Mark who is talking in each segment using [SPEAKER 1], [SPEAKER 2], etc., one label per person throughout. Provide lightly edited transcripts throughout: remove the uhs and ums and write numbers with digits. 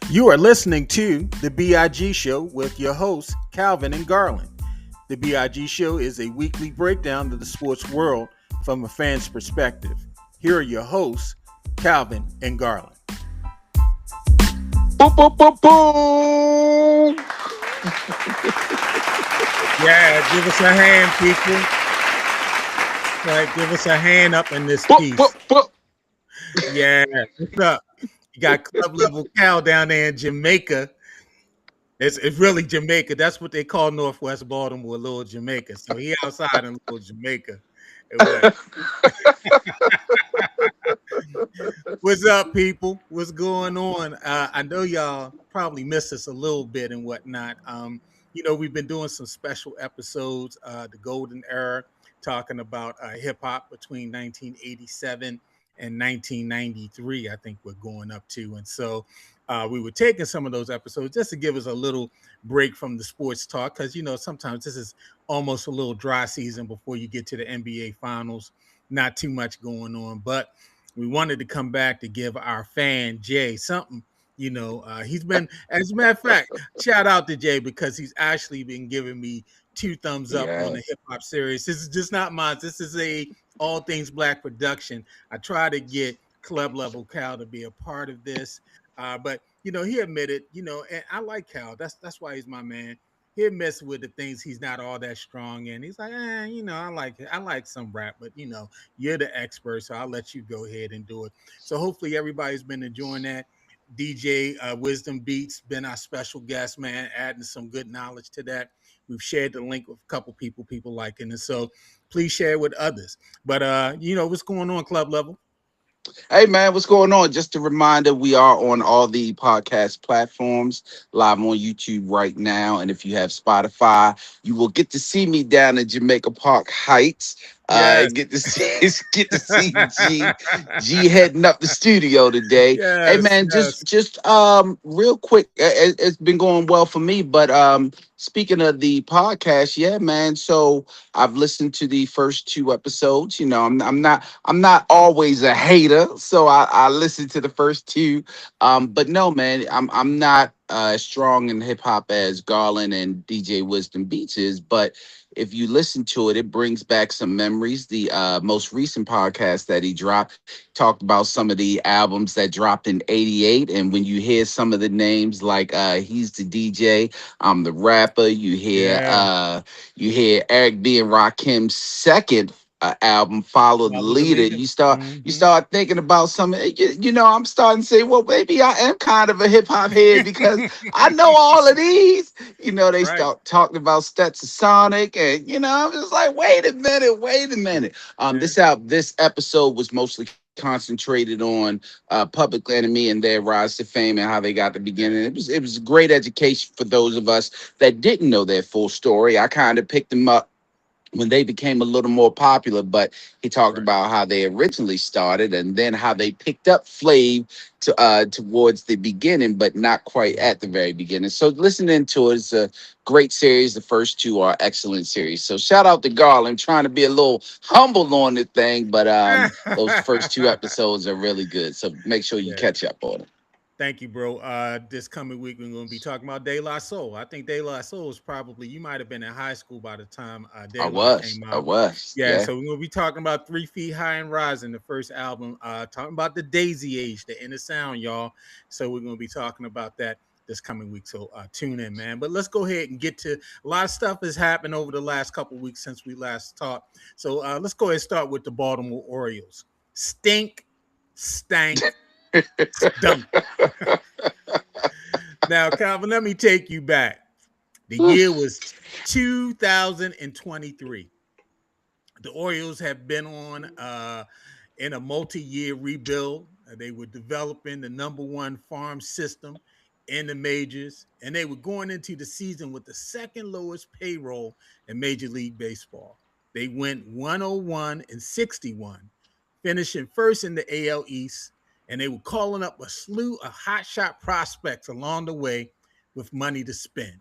[SPEAKER 1] You are listening to the B.I.G. Show with your hosts, Calvin and Garland. The B.I.G. Show is a weekly breakdown of the sports world from a fan's perspective. Here are your hosts, Calvin and Garland.
[SPEAKER 2] Boom, boom, boom, boom.
[SPEAKER 1] Yeah, give us a hand, people. Right, give us a hand up in this
[SPEAKER 2] Boom, boom,
[SPEAKER 1] piece.
[SPEAKER 2] boom.
[SPEAKER 1] Yeah, what's up? You got club level Cal down there in Jamaica. It's really Jamaica. That's what they call Northwest Baltimore, Little Jamaica. So he outside in Little Jamaica. And what? What's up, people? What's going on? I know y'all probably missed us a little bit and whatnot. We've been doing some special episodes, the Golden Era, talking about hip hop between 1987 and 1993. I think we're going up to, and so we were taking some of those episodes just to give us a little break from the sports talk because sometimes this is almost a little dry season before you get to the NBA Finals. Not too much going on, but we wanted to come back to give our fan Jay something. He's been, as a matter of fact, shout out to Jay because he's actually been giving me two thumbs up on
[SPEAKER 2] Yeah.
[SPEAKER 1] the hip hop series. This is just not mine. This is a all things black production. I try to get club level Cal to be a part of this, but he admitted, and I like Cal. That's why he's my man. He'll mess with the things he's not all that strong in. He's like, I like some rap, but you're the expert, so I'll let you go ahead and do it. So hopefully everybody's been enjoying that. DJ Wisdom Beats been our special guest, man, adding some good knowledge to that. We've shared the link with a couple people liking it. So please share it with others. But what's going on, club level?
[SPEAKER 2] Hey, man, what's going on? Just a reminder, we are on all the podcast platforms, live on YouTube right now. And if you have Spotify, you will get to see me down in Jamaica Park Heights.
[SPEAKER 1] Yes.
[SPEAKER 2] Get to see G heading up the studio today. Hey,
[SPEAKER 1] Yes,
[SPEAKER 2] man,
[SPEAKER 1] yes.
[SPEAKER 2] just real quick, it's been going well for me. But speaking of the podcast, yeah, man. So I've listened to the first two episodes. I'm not always a hater, so I listen to the first two. But no, man, I'm not as strong in hip hop as Garland and DJ Wisdom Beats is. But if you listen to it, it brings back some memories. The most recent podcast that he dropped talked about some of the albums that dropped in '88, and when you hear some of the names like he's the DJ, I'm the rapper.
[SPEAKER 1] Yeah.
[SPEAKER 2] You hear Eric B and Rakim's second album, Follow the
[SPEAKER 1] Follow the
[SPEAKER 2] Leader.
[SPEAKER 1] leader.
[SPEAKER 2] You start thinking about some. I'm starting to say, well, maybe I am kind of a hip hop head because I know all of these. They
[SPEAKER 1] Right.
[SPEAKER 2] start talking about Stetson Sonic, and I'm just like, wait a minute.
[SPEAKER 1] Yeah.
[SPEAKER 2] This episode was mostly concentrated on Public Enemy and their rise to fame and how they got the beginning. It was a great education for those of us that didn't know their full story. I kind of picked them up when they became a little more popular, but he talked
[SPEAKER 1] Right.
[SPEAKER 2] about how they originally started and then how they picked up Flav towards the beginning, but not quite at the very beginning. So listening to it is a great series. The first two are excellent series. So shout out to Garland, trying to be a little humble on the thing, but those first two episodes are really good. So make sure you
[SPEAKER 1] Yeah.
[SPEAKER 2] catch up on them.
[SPEAKER 1] Thank you, bro. This coming week we're going to be talking about De La Soul. I think De La Soul is probably you might have been in high school by the time
[SPEAKER 2] I
[SPEAKER 1] De La
[SPEAKER 2] was,
[SPEAKER 1] came
[SPEAKER 2] I
[SPEAKER 1] out.
[SPEAKER 2] was,
[SPEAKER 1] Yeah,
[SPEAKER 2] yeah.
[SPEAKER 1] so we're going to be talking about 3 Feet High and Rising, the first album. Talking about the Daisy Age, the inner sound, y'all. So we're going to be talking about that this coming week. So tune in, man. But let's go ahead and get to a lot of stuff has happened over the last couple weeks since we last talked. So let's go ahead and start with the Baltimore Orioles. Stink, stank, stunk. Now, Calvin, let me take you back. The year was 2023. The Orioles have been on in a multi-year rebuild. They were developing the number one farm system in the majors, and they were going into the season with the second lowest payroll in Major League Baseball. They went 101 and 61, finishing first in the AL East, and they were calling up a slew of hotshot prospects along the way with money to spend.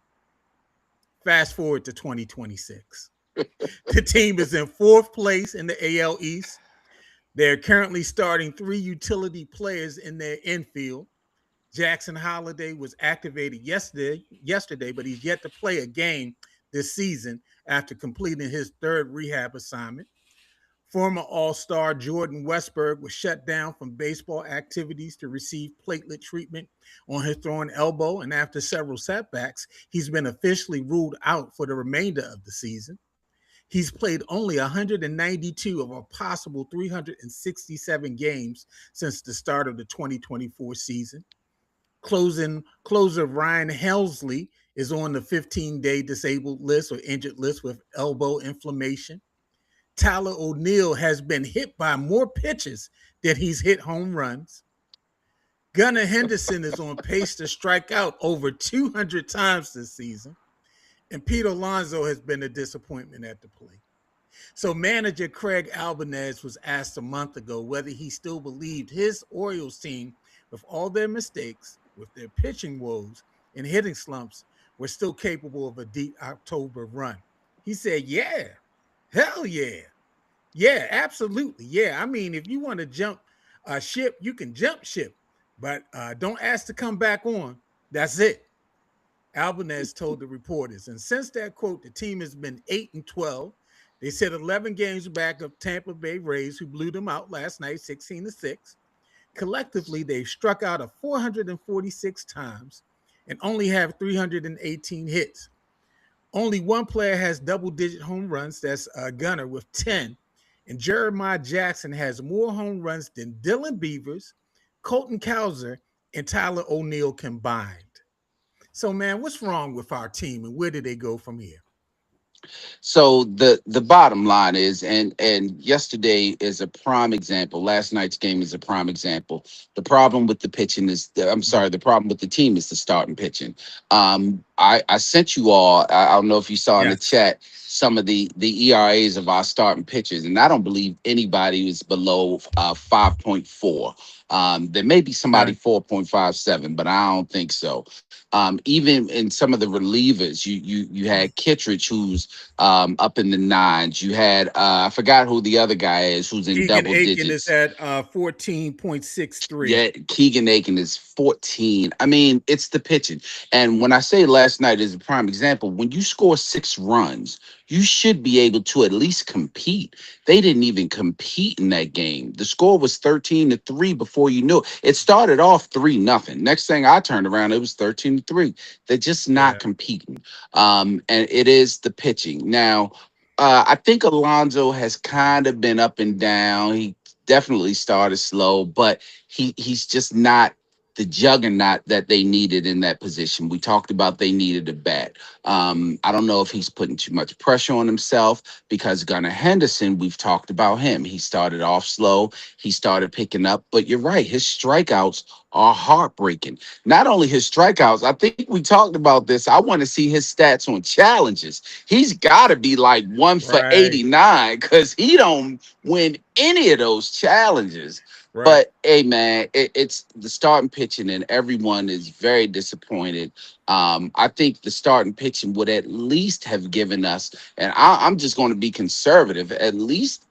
[SPEAKER 1] Fast forward to 2026. The team is in fourth place in the AL East. They're currently starting three utility players in their infield. Jackson Holiday was activated yesterday, but he's yet to play a game this season after completing his third rehab assignment. Former All Star Jordan Westberg was shut down from baseball activities to receive platelet treatment on his thrown elbow, and after several setbacks, he's been officially ruled out for the remainder of the season. He's played only 192 of a possible 367 games since the start of the 2024 season. Closer Ryan Helsley is on the 15-day disabled list or injured list with elbow inflammation. Tyler O'Neill has been hit by more pitches than he's hit home runs. Gunnar Henderson is on pace to strike out over 200 times this season. And Pete Alonso has been a disappointment at the plate. So manager Craig Albanese was asked a month ago whether he still believed his Orioles team, with all their mistakes, with their pitching woes and hitting slumps, were still capable of a deep October run. He said, yeah, hell yeah. Yeah, absolutely. Yeah. I mean, if you want to jump ship, you can jump ship, but don't ask to come back on. That's it. Albanese told the reporters. And since that quote, the team has been 8-12. They sit 11 games back of Tampa Bay Rays, who blew them out last night, 16-6. Collectively, they've struck out 446 times and only have 318 hits. Only one player has double-digit home runs. That's Gunnar with 10. And Jeremiah Jackson has more home runs than Dylan Beavers, Colton Cowser, and Tyler O'Neill combined. So, man, what's wrong with our team and where do they go from here?
[SPEAKER 2] So the bottom line is, and yesterday is a prime example. Last night's game is a prime example. The problem with the pitching is, I'm sorry, the problem with the team is the starting pitching. I sent you all. I don't know if you saw in the
[SPEAKER 1] Yes.
[SPEAKER 2] chat some of the ERAs of our starting pitchers, and I don't believe anybody is below 5.4. There may be somebody
[SPEAKER 1] Okay.
[SPEAKER 2] 4.57, but I don't think so. Even in some of the relievers, you had Kittredge, who's up in the nines. You had I forgot who the other guy is, who's in
[SPEAKER 1] Keegan
[SPEAKER 2] double
[SPEAKER 1] Aiken is
[SPEAKER 2] digits.
[SPEAKER 1] at 14.63.
[SPEAKER 2] Yeah, Keegan Aiken is 14. I mean, it's the pitching. And when I say last night is a prime example, when you score 6 runs, you should be able to at least compete. They didn't even compete in that game. The score was 13-3 before you knew it. It started off 3-0. Next thing I turned around, it was 13-3. They're just not
[SPEAKER 1] Yeah.
[SPEAKER 2] competing. And it is the pitching. Now, I think Alonso has kind of been up and down. He definitely started slow, but he's just not the juggernaut that they needed in that position. We talked about they needed a bat. I don't know if he's putting too much pressure on himself because Gunnar Henderson, we've talked about him. He started off slow, he started picking up, but you're right, his strikeouts are heartbreaking. Not only his strikeouts, I think we talked about this. I want to see his stats on challenges. He's got to be like one for
[SPEAKER 1] Right.
[SPEAKER 2] 89 because he don't win any of those challenges.
[SPEAKER 1] Right.
[SPEAKER 2] But hey, man, it's the starting pitching, and everyone is very disappointed. I think the starting pitching would at least have given us, and I'm just going to be conservative, at least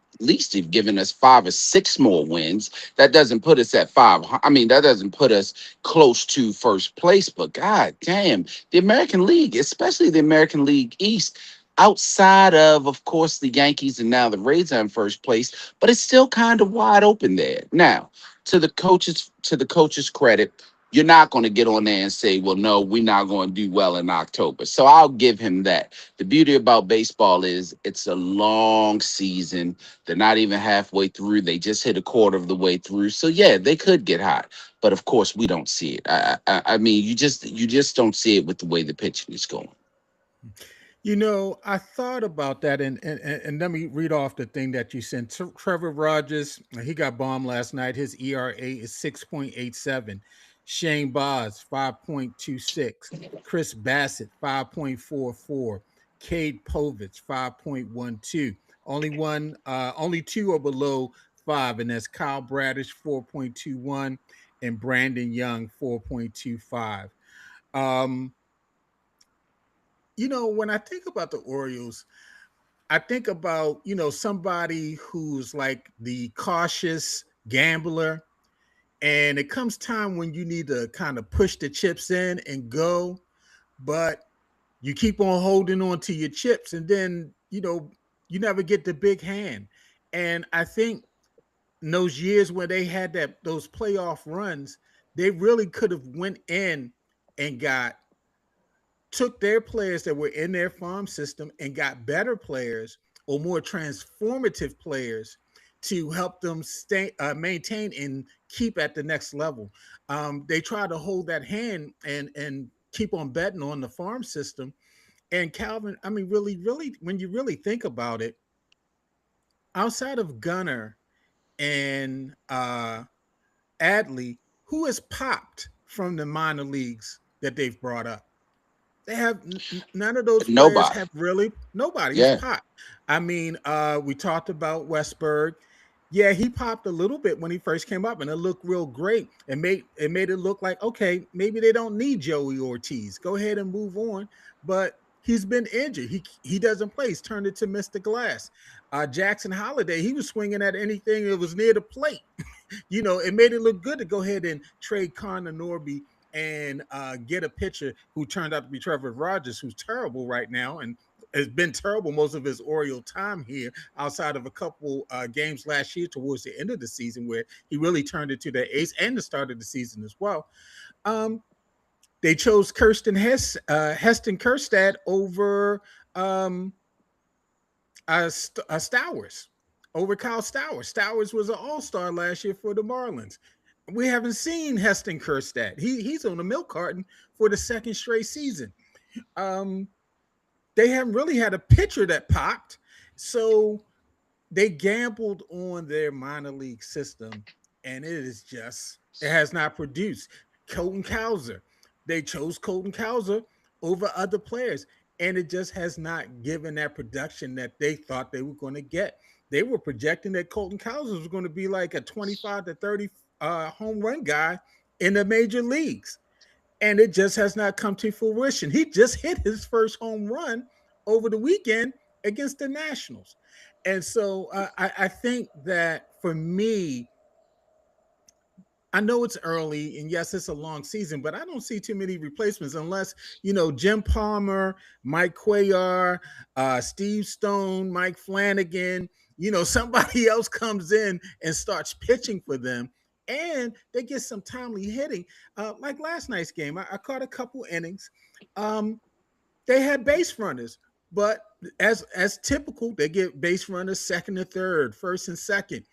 [SPEAKER 2] have given us 5 or 6 more wins. That doesn't put us at 5. I mean, that doesn't put us close to first place. But god damn, the American League, especially the American League East, outside of course, the Yankees and now the Rays are in first place, but it's still kind of wide open there. Now, to the coaches' credit, you're not going to get on there and say, well, no, we're not going to do well in October. So I'll give him that. The beauty about baseball is it's a long season. They're not even halfway through. They just hit a quarter of the way through. So yeah, they could get hot. But of course, we don't see it. I mean, you just don't see it with the way the pitching is going.
[SPEAKER 1] I thought about that, and let me read off the thing that you sent. Trevor Rogers, he got bombed last night. His ERA is 6.87. Shane Baz, 5.26. Chris Bassett, 5.44. Cade Povich, 5.12. Only two are below five, and that's Kyle Bradish, 4.21, and Brandon Young, 4.25. Um, when I think about the Orioles, I think about, somebody who's like the cautious gambler And it comes time when you need to kind of push the chips in and go, but you keep on holding on to your chips, and then you never get the big hand. And I think in those years where they had those playoff runs, they really could have went in and got took their players that were in their farm system and got better players or more transformative players to help them stay maintain and keep at the next level. They try to hold that hand and keep on betting on the farm system. And Calvin, I mean, really, when you really think about it, outside of Gunner and Adley, who has popped from the minor leagues that they've brought up? They have none of those players
[SPEAKER 2] Nobody.
[SPEAKER 1] have really nobody's
[SPEAKER 2] Yeah.
[SPEAKER 1] popped. I mean, we talked about Westberg. Yeah, he popped a little bit when he first came up, and it looked real great. And made it look like, okay, maybe they don't need Joey Ortiz. Go ahead and move on. But he's been injured. He doesn't play. He's turned into Mr. Glass. Jackson Holiday, he was swinging at anything that was near the plate. It made it look good to go ahead and trade Connor Norby and get a pitcher who turned out to be Trevor Rogers, who's terrible right now and has been terrible most of his Oriole time here, outside of a couple games last year towards the end of the season where he really turned into the ace and the start of the season as well. Um, they chose Heston Kjerstad over um, Stowers, over Kyle Stowers. Stowers was an all-star last year for the Marlins. We haven't seen Heston Kjerstad. He's on a milk carton for the second straight season. Um, they haven't really had a pitcher that popped, so they gambled on their minor league system, and it has not produced. Colton Cowser, they chose Colton Cowser over other players, and it just has not given that production that they thought they were going to get. They were projecting that Colton Cowser was going to be like a 25 to 30 home run guy in the major leagues, and it just has not come to fruition. He just hit his first home run over the weekend against the Nationals. And so I think that for me, I know it's early, and yes, it's a long season, but I don't see too many replacements unless Jim Palmer, Mike Cuellar, Steve Stone, Mike Flanagan. Somebody else comes in and starts pitching for them, and they get some timely hitting. Like last night's game, I caught a couple innings. Um, they had base runners, but as typical, they get base runners second and third, first and second,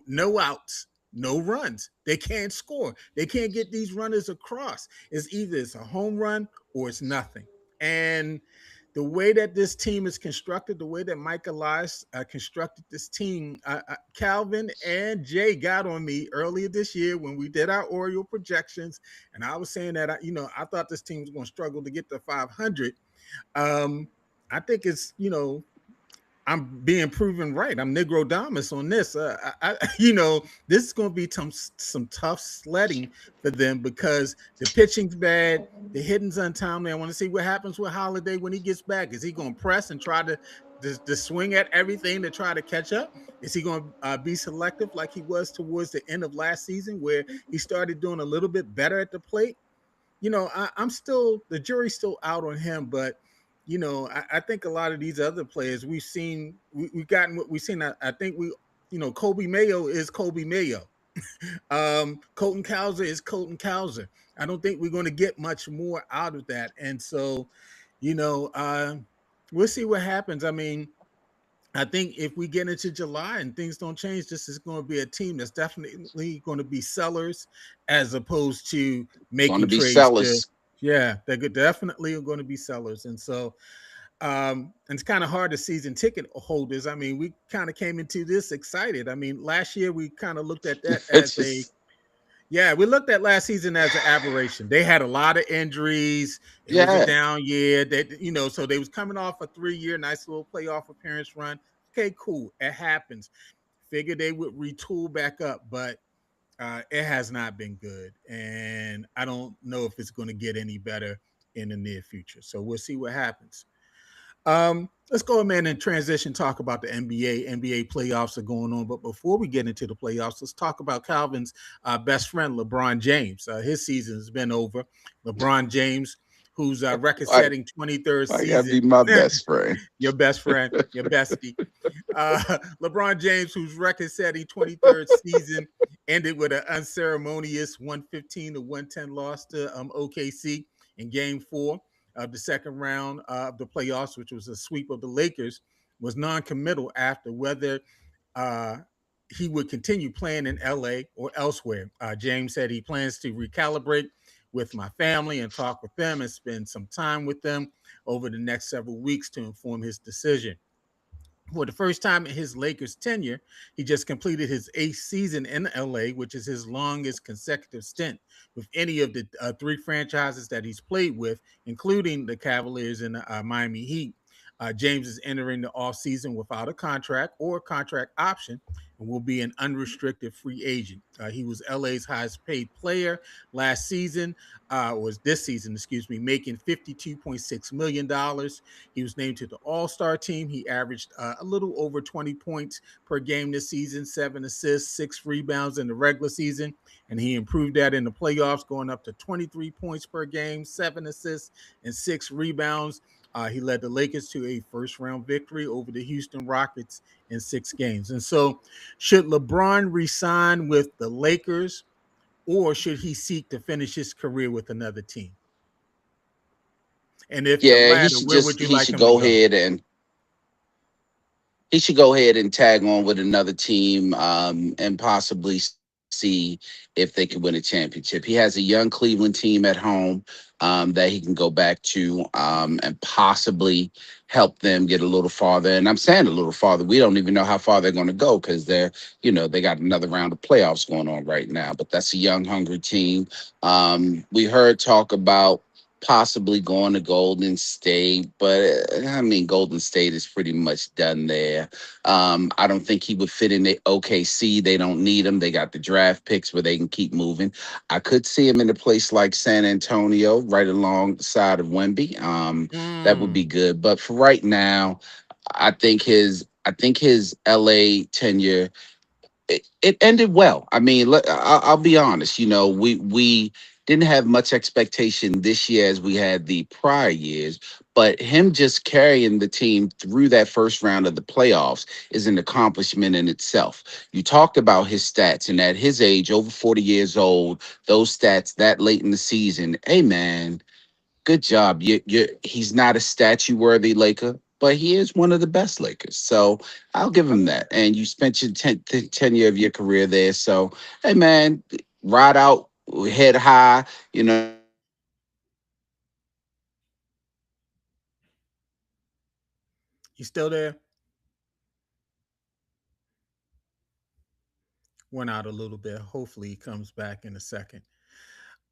[SPEAKER 1] no outs, no runs. They can't score. They can't get these runners across. It's a home run or it's nothing. And the way that this team is constructed, the way that Mike Elias constructed this team, Calvin and Jay got on me earlier this year when we did our Oriole projections, and I was saying that I thought this team was going to struggle to get to 500. um, I think I'm being proven right. I'm Negro Damas on this. This is going to be some tough sledding for them because the pitching's bad, the hitting's untimely. I want to see what happens with Holiday when he gets back. Is he going to press and try to swing at everything to try to catch up? Is he going to be selective like he was towards the end of last season, where he started doing a little bit better at the plate? I'm still the jury's still out on him, but I think a lot of these other players we've gotten what we've seen. I think Kobe Mayo is Kobe Mayo. Colton Cowser is Colton Cowser. I don't think we're going to get much more out of that, and so you know, uh, we'll see what happens. I mean, I think if we get into July and things don't change, this is going to be a team that's definitely going to be sellers as opposed to
[SPEAKER 2] Going to
[SPEAKER 1] making
[SPEAKER 2] be
[SPEAKER 1] trades to,
[SPEAKER 2] sellers.
[SPEAKER 1] yeah, they're definitely going to be sellers. And so and it's kind of hard to season ticket holders. I mean, we kind of came into this excited. I mean, last year we kind of looked at that as
[SPEAKER 2] It's
[SPEAKER 1] a,
[SPEAKER 2] just
[SPEAKER 1] yeah, we looked at last season as an aberration. They had a lot of injuries. It was a
[SPEAKER 2] yeah.
[SPEAKER 1] down year. So they was coming off a 3-year nice little playoff appearance run. Okay, cool. It happens. Figured they would retool back up, but it has not been good, and I don't know if it's going to get any better in the near future. So we'll see what happens. Let's go, man, and transition. Talk about the NBA. NBA playoffs are going on, but before we get into the playoffs, let's talk about Calvin's best friend, LeBron James. His season has been over. LeBron James, whose
[SPEAKER 2] Like,
[SPEAKER 1] record-setting 23rd
[SPEAKER 2] I gotta
[SPEAKER 1] season,
[SPEAKER 2] be my best friend.
[SPEAKER 1] your best friend, your bestie, LeBron James, whose record-setting 23rd season ended with an unceremonious 115 to 110 loss to OKC in Game 4 of the second round of the playoffs, which was a sweep of the Lakers, was non-committal after whether uh, he would continue playing in LA or elsewhere. James said he plans to recalibrate with my family and talk with them and spend some time with them over the next several weeks to inform his decision. For the first time in his Lakers tenure, he just completed his eighth season in LA, which is his longest consecutive stint with any of the three franchises that he's played with, including the Cavaliers and the Miami Heat. James is entering the offseason without a contract or a contract option and will be an unrestricted free agent. He was LA's highest paid player last season, was this season, excuse me, making $52.6 million. He was named to the All Star team. He averaged a little over 20 points per game this season, 7 assists, 6 rebounds in the regular season. And he improved that in the playoffs, going up to 23 points per game, 7 assists, and 6 rebounds. He led the Lakers to a first round victory over the Houston Rockets in 6 games. And so, should LeBron resign with the Lakers, or should he seek to finish his career with another team? And if the
[SPEAKER 2] Yeah,
[SPEAKER 1] latter, where would you
[SPEAKER 2] he
[SPEAKER 1] like
[SPEAKER 2] should
[SPEAKER 1] him to
[SPEAKER 2] go
[SPEAKER 1] go?
[SPEAKER 2] ahead and tag on with another team, and possibly see if they can win a championship. He has a young Cleveland team at home, that he can go back to, and possibly help them get a little farther. And I'm saying a little farther. We don't even know how far they're going to go because they got another round of playoffs going on right now. But that's a young, hungry team. We heard talk about possibly going to Golden State, but I mean, Golden State is pretty much done there. I don't think he would fit in the OKC. They don't need him. They got the draft picks where they can keep moving. I could see him in a place like San Antonio, right alongside of Wemby. That would be
[SPEAKER 1] Mm.
[SPEAKER 2] good. But for right now, I think his LA tenure, it ended well. I mean, I'll be honest. We didn't have much expectation this year as we had the prior years, but him just carrying the team through that first round of the playoffs is an accomplishment in itself. You talked about his stats, and at his age, over 40 years old, those stats that late in the season. Hey, man, good job. He's not a statue worthy Laker, but he is one of the best Lakers. So I'll give
[SPEAKER 1] I
[SPEAKER 2] him
[SPEAKER 1] mean,
[SPEAKER 2] that. And you spent your 10 year of your career there. So, hey, man, ride out, head high.
[SPEAKER 1] you still there? Went out a little bit. Hopefully, he comes back in a second.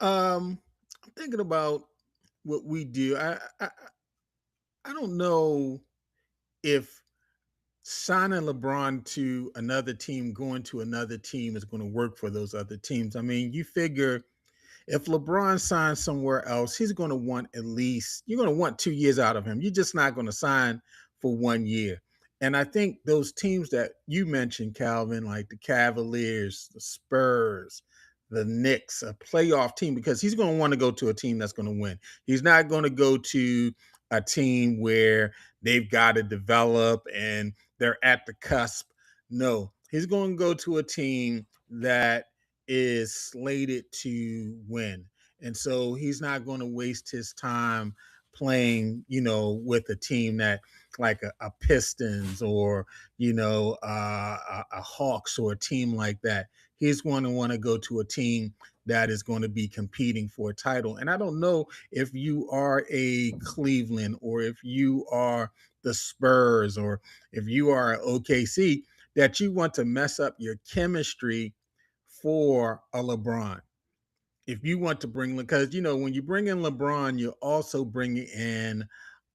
[SPEAKER 1] I'm thinking about what we do. I don't know if signing LeBron to another team, going to another team, is going to work for those other teams. I mean, you figure if LeBron signs somewhere else, he's going to want at least, you're going to want 2 years out of him. You're just not going to sign for 1 year. And I think those teams that you mentioned, Calvin, like the Cavaliers, the Spurs, the Knicks, a playoff team, because he's going to want to go to a team that's going to win. He's not going to go to a team where they've got to develop and they're at the cusp. No, he's going to go to a team that is slated to win. And so he's not going to waste his time playing, with a team that like a Pistons or, a Hawks or a team like that. He's going to want to go to a team that is going to be competing for a title. And I don't know if you are a Cleveland or if you are the Spurs or if you are OKC that you want to mess up your chemistry for a LeBron. If you want to bring, because when you bring in LeBron, you're also bringing in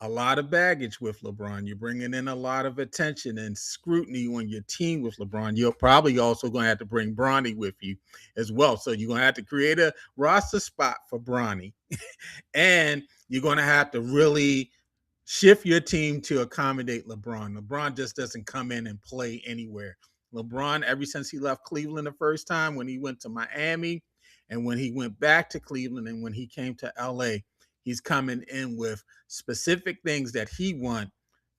[SPEAKER 1] a lot of baggage with LeBron. You're bringing in a lot of attention and scrutiny on your team with LeBron. You're probably also going to have to bring Bronny with you as well. So you're going to have to create a roster spot for Bronny, and you're going to have to really shift your team to accommodate LeBron. LeBron just doesn't come in and play anywhere. LeBron, ever since he left Cleveland the first time, when he went to Miami, and when he went back to Cleveland, and when he came to LA, he's coming in with specific things that he wants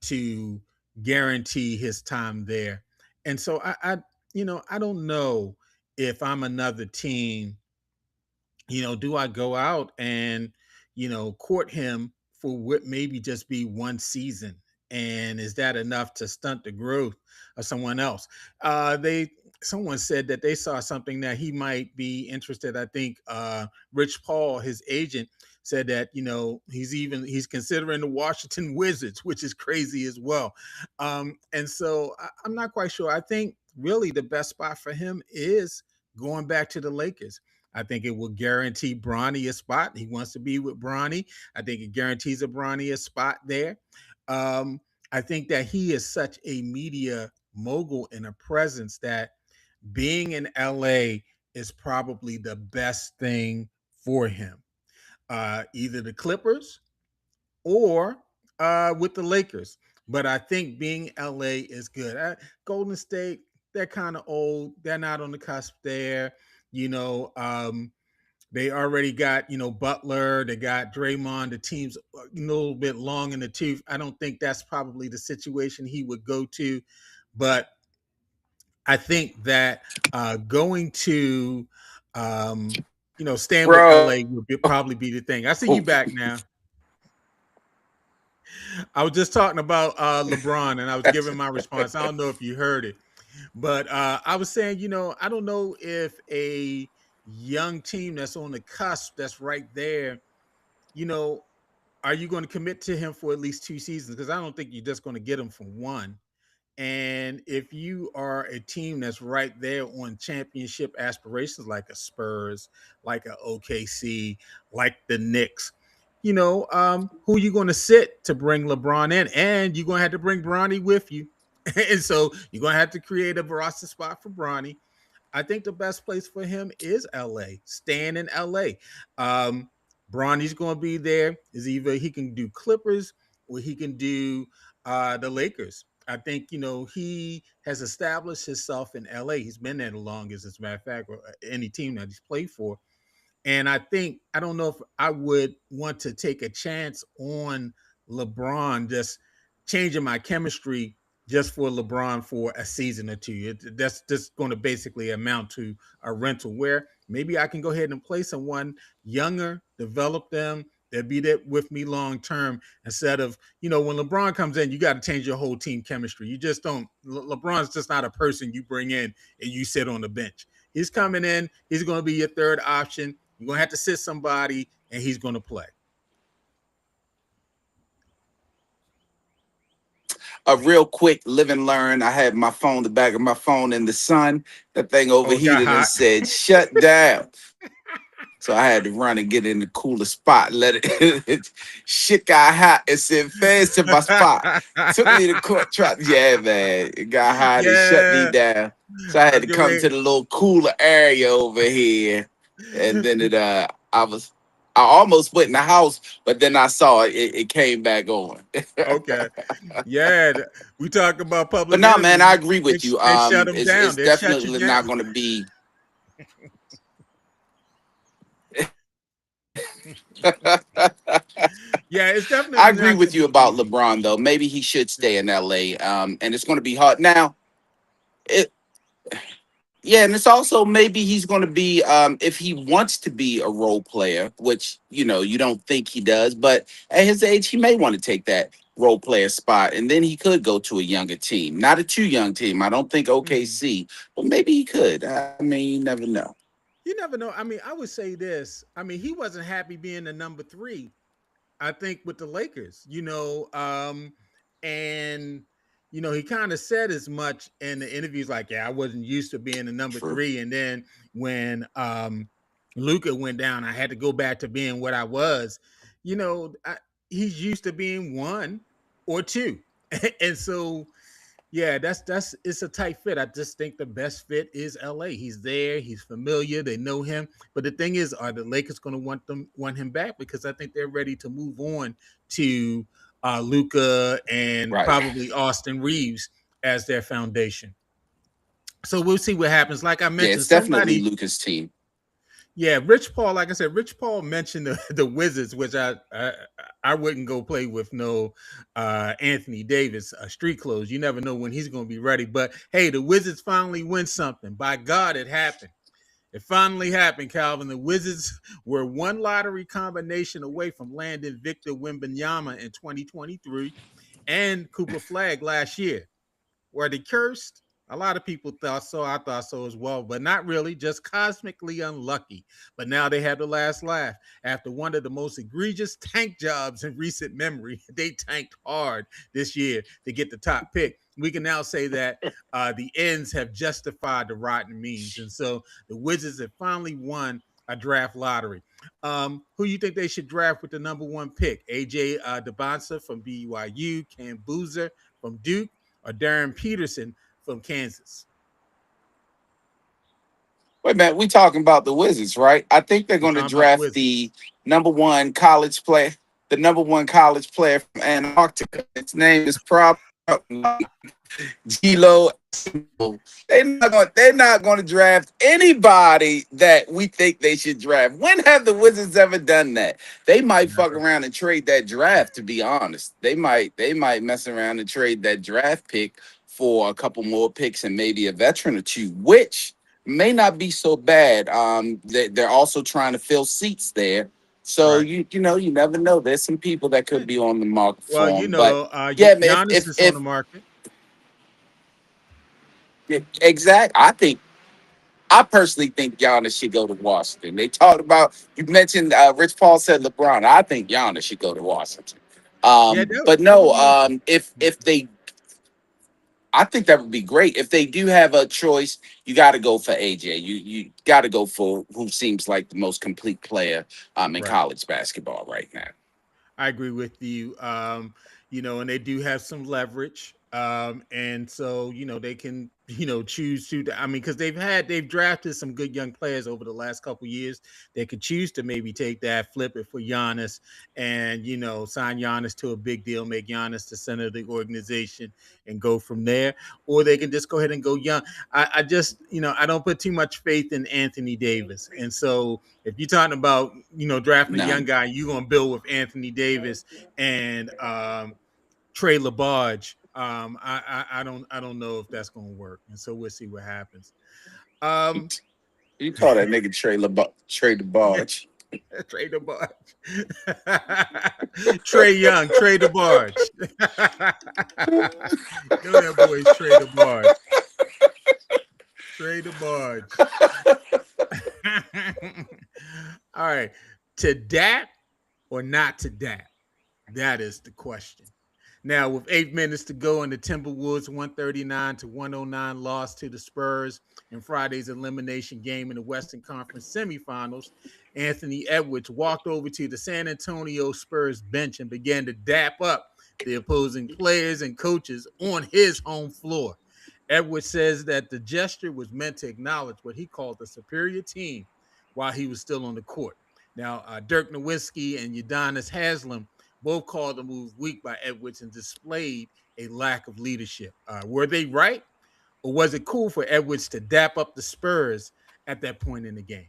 [SPEAKER 1] to guarantee his time there. And so I don't know if I'm another team, do I go out and, court him for what maybe just be one season? And is that enough to stunt the growth of someone else? They Someone said that they saw something that he might be interested. I think Rich Paul, his agent, said that he's considering the Washington Wizards, which is crazy as well. And so I'm not quite sure. I think really the best spot for him is going back to the Lakers. I think it will guarantee Bronny a spot. He wants to be with Bronny. I think it guarantees a Bronny a spot there. Um, I think that he is such a media mogul and a presence that being in LA is probably the best thing for him. Either the Clippers or with the Lakers. But I think being LA is good. Golden State, they're kind of old. They're not on the cusp there. You know, they already got, Butler, they got Draymond, the team's a little bit long in the tooth. I don't think that's probably the situation he would go to. But I think that going to, staying with
[SPEAKER 2] Bro.
[SPEAKER 1] LA would probably be the thing. I see you back now. I was just talking about LeBron and I was giving my response. I don't know if you heard it, but I was saying, I don't know if a young team that's on the cusp, that's right there, you know, are you going to commit to him for at least 2 seasons? Because I don't think you're just going to get him for one. And if you are a team that's right there on championship aspirations, like a Spurs, like a OKC, like the Knicks, who are you going to sit to bring LeBron in? And you're going to have to bring Bronny with you. And so you're going to have to create a roster spot for Bronny. I think the best place for him is LA, staying in LA. Um, Bronny's going to be there. Is either he can do Clippers or he can do the Lakers. I think he has established himself in LA. He's been there the longest, as a matter of fact, or any team that he's played for. And I don't know if I would want to take a chance on LeBron just changing my chemistry just for LeBron for a season or two. That's just going to basically amount to a rental where maybe I can go ahead and play someone younger, develop them, they'll be there with me long term instead of, when LeBron comes in, you got to change your whole team chemistry. You just don't, LeBron's just not a person you bring in and you sit on the bench. He's coming in, he's going to be your third option. You're going to have to sit somebody and he's going to play.
[SPEAKER 2] A real quick live and learn. I had my phone, the back of my phone in the sun. That thing
[SPEAKER 1] Oh, it got
[SPEAKER 2] overheated and
[SPEAKER 1] hot.
[SPEAKER 2] said, shut down. So I had to run and get in the cooler spot. Let it shit got hot. It said fast to my spot. Took me to court truck. Yeah, man. It got hot and shut me
[SPEAKER 1] Yeah.
[SPEAKER 2] down. So I
[SPEAKER 1] I
[SPEAKER 2] had
[SPEAKER 1] was
[SPEAKER 2] to
[SPEAKER 1] getting
[SPEAKER 2] come
[SPEAKER 1] ready.
[SPEAKER 2] to the little cooler area over here. And then I almost went in the house, but then I saw it came back on.
[SPEAKER 1] Okay. Yeah. We talk about
[SPEAKER 2] But
[SPEAKER 1] public
[SPEAKER 2] no, man,
[SPEAKER 1] enemies.
[SPEAKER 2] I agree with you.
[SPEAKER 1] They shut them
[SPEAKER 2] It's
[SPEAKER 1] down. They shut you
[SPEAKER 2] definitely not
[SPEAKER 1] down.
[SPEAKER 2] going to be.
[SPEAKER 1] Yeah, it's
[SPEAKER 2] I
[SPEAKER 1] definitely
[SPEAKER 2] agree
[SPEAKER 1] not
[SPEAKER 2] with
[SPEAKER 1] going to
[SPEAKER 2] you
[SPEAKER 1] be
[SPEAKER 2] about
[SPEAKER 1] easy.
[SPEAKER 2] LeBron, though. Maybe he should stay in LA, and it's going to be hard. Now, it, yeah, and it's also maybe he's going to be, if he wants to be a role player, which you don't think he does, but at his age, he may want to take that role player spot, and then he could go to a younger team, not a too young team. I don't think
[SPEAKER 1] Mhm.
[SPEAKER 2] OKC, but maybe he could. I mean, you never know.
[SPEAKER 1] You never know. I mean, I would say this. I mean, he wasn't happy being the number three, I think, with the Lakers, and he kind of said as much in the interviews, like, yeah, I wasn't used to being the number
[SPEAKER 2] True.
[SPEAKER 1] three. And then when Luca went down, I had to go back to being what I was. You know, I, he's used to being one or two. And so yeah, that's it's a tight fit. I just think the best fit is LA. He's there, he's familiar, they know him. But the thing is, are the Lakers going to want him back? Because I think they're ready to move on to Luca and
[SPEAKER 2] Right.
[SPEAKER 1] probably Austin Reeves as their foundation. So we'll see what happens. Like I
[SPEAKER 2] Yeah,
[SPEAKER 1] mentioned,
[SPEAKER 2] it's definitely
[SPEAKER 1] somebody,
[SPEAKER 2] Luca's team.
[SPEAKER 1] yeah, Rich Paul. Like I said, Rich Paul mentioned the Wizards, which I wouldn't go play with no Anthony Davis street clothes. You never know when he's going to be ready. But hey, the Wizards finally win something. By God, it happened. It finally happened, Calvin. The Wizards were one lottery combination away from landing Victor Wembanyama in 2023 and Cooper Flag last year. Were they cursed? A lot of people thought so. I thought so as well, but not really, just cosmically unlucky. But now they have the last laugh. After one of the most egregious tank jobs in recent memory, they tanked hard this year to get the top pick. We can now say that the ends have justified the rotten means. And so the Wizards have finally won a draft lottery. Who you think they should draft with the number one pick? AJ DeBonsa from BYU, Cam Boozer from Duke, or Darren Peterson from Kansas?
[SPEAKER 2] Wait, man, we talking about the Wizards, right? I think they're
[SPEAKER 1] We're
[SPEAKER 2] going to
[SPEAKER 1] talking about the
[SPEAKER 2] draft
[SPEAKER 1] Wizards.
[SPEAKER 2] the number one college player, the number one college player from Antarctica. His name is probably Gilo. They're not going to draft anybody that we think they should draft. When have the Wizards ever done that? They might fuck
[SPEAKER 1] Never.
[SPEAKER 2] around and trade that draft, to be honest. They might mess around and trade that draft pick for a couple more picks and maybe a veteran or two, which may not be so bad. They're also trying to fill seats there. So
[SPEAKER 1] Right.
[SPEAKER 2] you never know. There's some people that could
[SPEAKER 1] Yeah.
[SPEAKER 2] be on the market
[SPEAKER 1] Well,
[SPEAKER 2] for him. But yeah, man, if
[SPEAKER 1] Giannis
[SPEAKER 2] if,
[SPEAKER 1] is on the
[SPEAKER 2] if
[SPEAKER 1] market.
[SPEAKER 2] exact, I personally think Giannis should go to Washington. They talked about, you mentioned Rich Paul said LeBron. I think Giannis should go to Washington.
[SPEAKER 1] Yeah,
[SPEAKER 2] But
[SPEAKER 1] that would
[SPEAKER 2] no,
[SPEAKER 1] be
[SPEAKER 2] if they, I think that would be great. If they do have a choice, you got to go for AJ. You got to go for who seems like the most complete player in
[SPEAKER 1] right.
[SPEAKER 2] college basketball right now.
[SPEAKER 1] I agree with you. And they do have some leverage. And so, they can, choose to, I mean, because they've drafted some good young players over the last couple years. They could choose to maybe take that, flip it for Giannis and, sign Giannis to a big deal, make Giannis the center of the organization and go from there. Or they can just go ahead and go young. I just, I don't put too much faith in Anthony Davis. And so, if you're talking about, drafting a young
[SPEAKER 2] None.
[SPEAKER 1] guy, you're gonna build with Anthony Davis and Trey LaBarge. I don't know if that's gonna work, and so we'll see what happens. Um,
[SPEAKER 2] You call that nigga Trey the
[SPEAKER 1] yeah,
[SPEAKER 2] Barge.
[SPEAKER 1] Trey DeBarge, Trey Young, Trey DeBarge. You know that boy's Trey DeBarge, Trey DeBarge. All right, to dat or not to dat? That is the question. Now, with 8 minutes to go in the Timberwolves 139 to 109 loss to the Spurs in Friday's elimination game in the Western Conference semifinals, Anthony Edwards walked over to the San Antonio Spurs bench and began to dap up the opposing players and coaches on his home floor. Edwards says that the gesture was meant to acknowledge what he called the superior team while he was still on the court. Now, Dirk Nowitzki and Udonis Haslam both called the move weak by Edwards and displayed a lack of leadership. Were they right, or was it cool for Edwards to dap up the Spurs at that point in the game?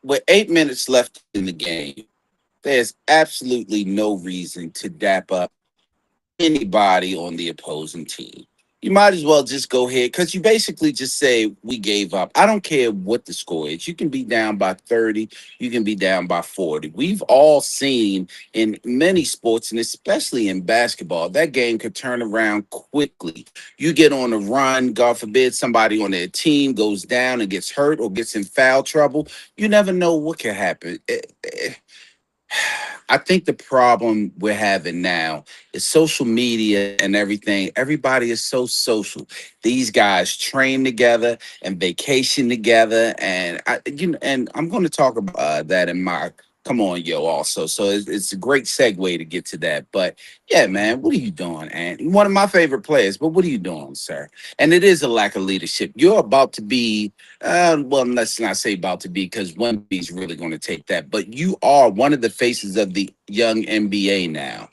[SPEAKER 2] With 8 minutes left in the game, there's absolutely no reason to dap up anybody on the opposing team. You might as well just go ahead because you basically just say, we gave up. I don't care what the score is. You can be down by 30, you can be down by 40. We've all seen in many sports, and especially in basketball, that game could turn around quickly. You get on a run, God forbid, somebody on their team goes down and gets hurt or gets in foul trouble. You never know what can happen. I think the problem we're having now is social media and everything. Everybody is so social. These guys train together and vacation together, and and I'm going to talk about that in my come on, yo. Also, so it's a great segue to get to that. But yeah, man, what are you doing, Ant? One of my favorite players, but what are you doing, sir? And it is a lack of leadership. You're about to be well, let's not say about to be because Wemby's really going to take that. But you are one of the faces of the young NBA now.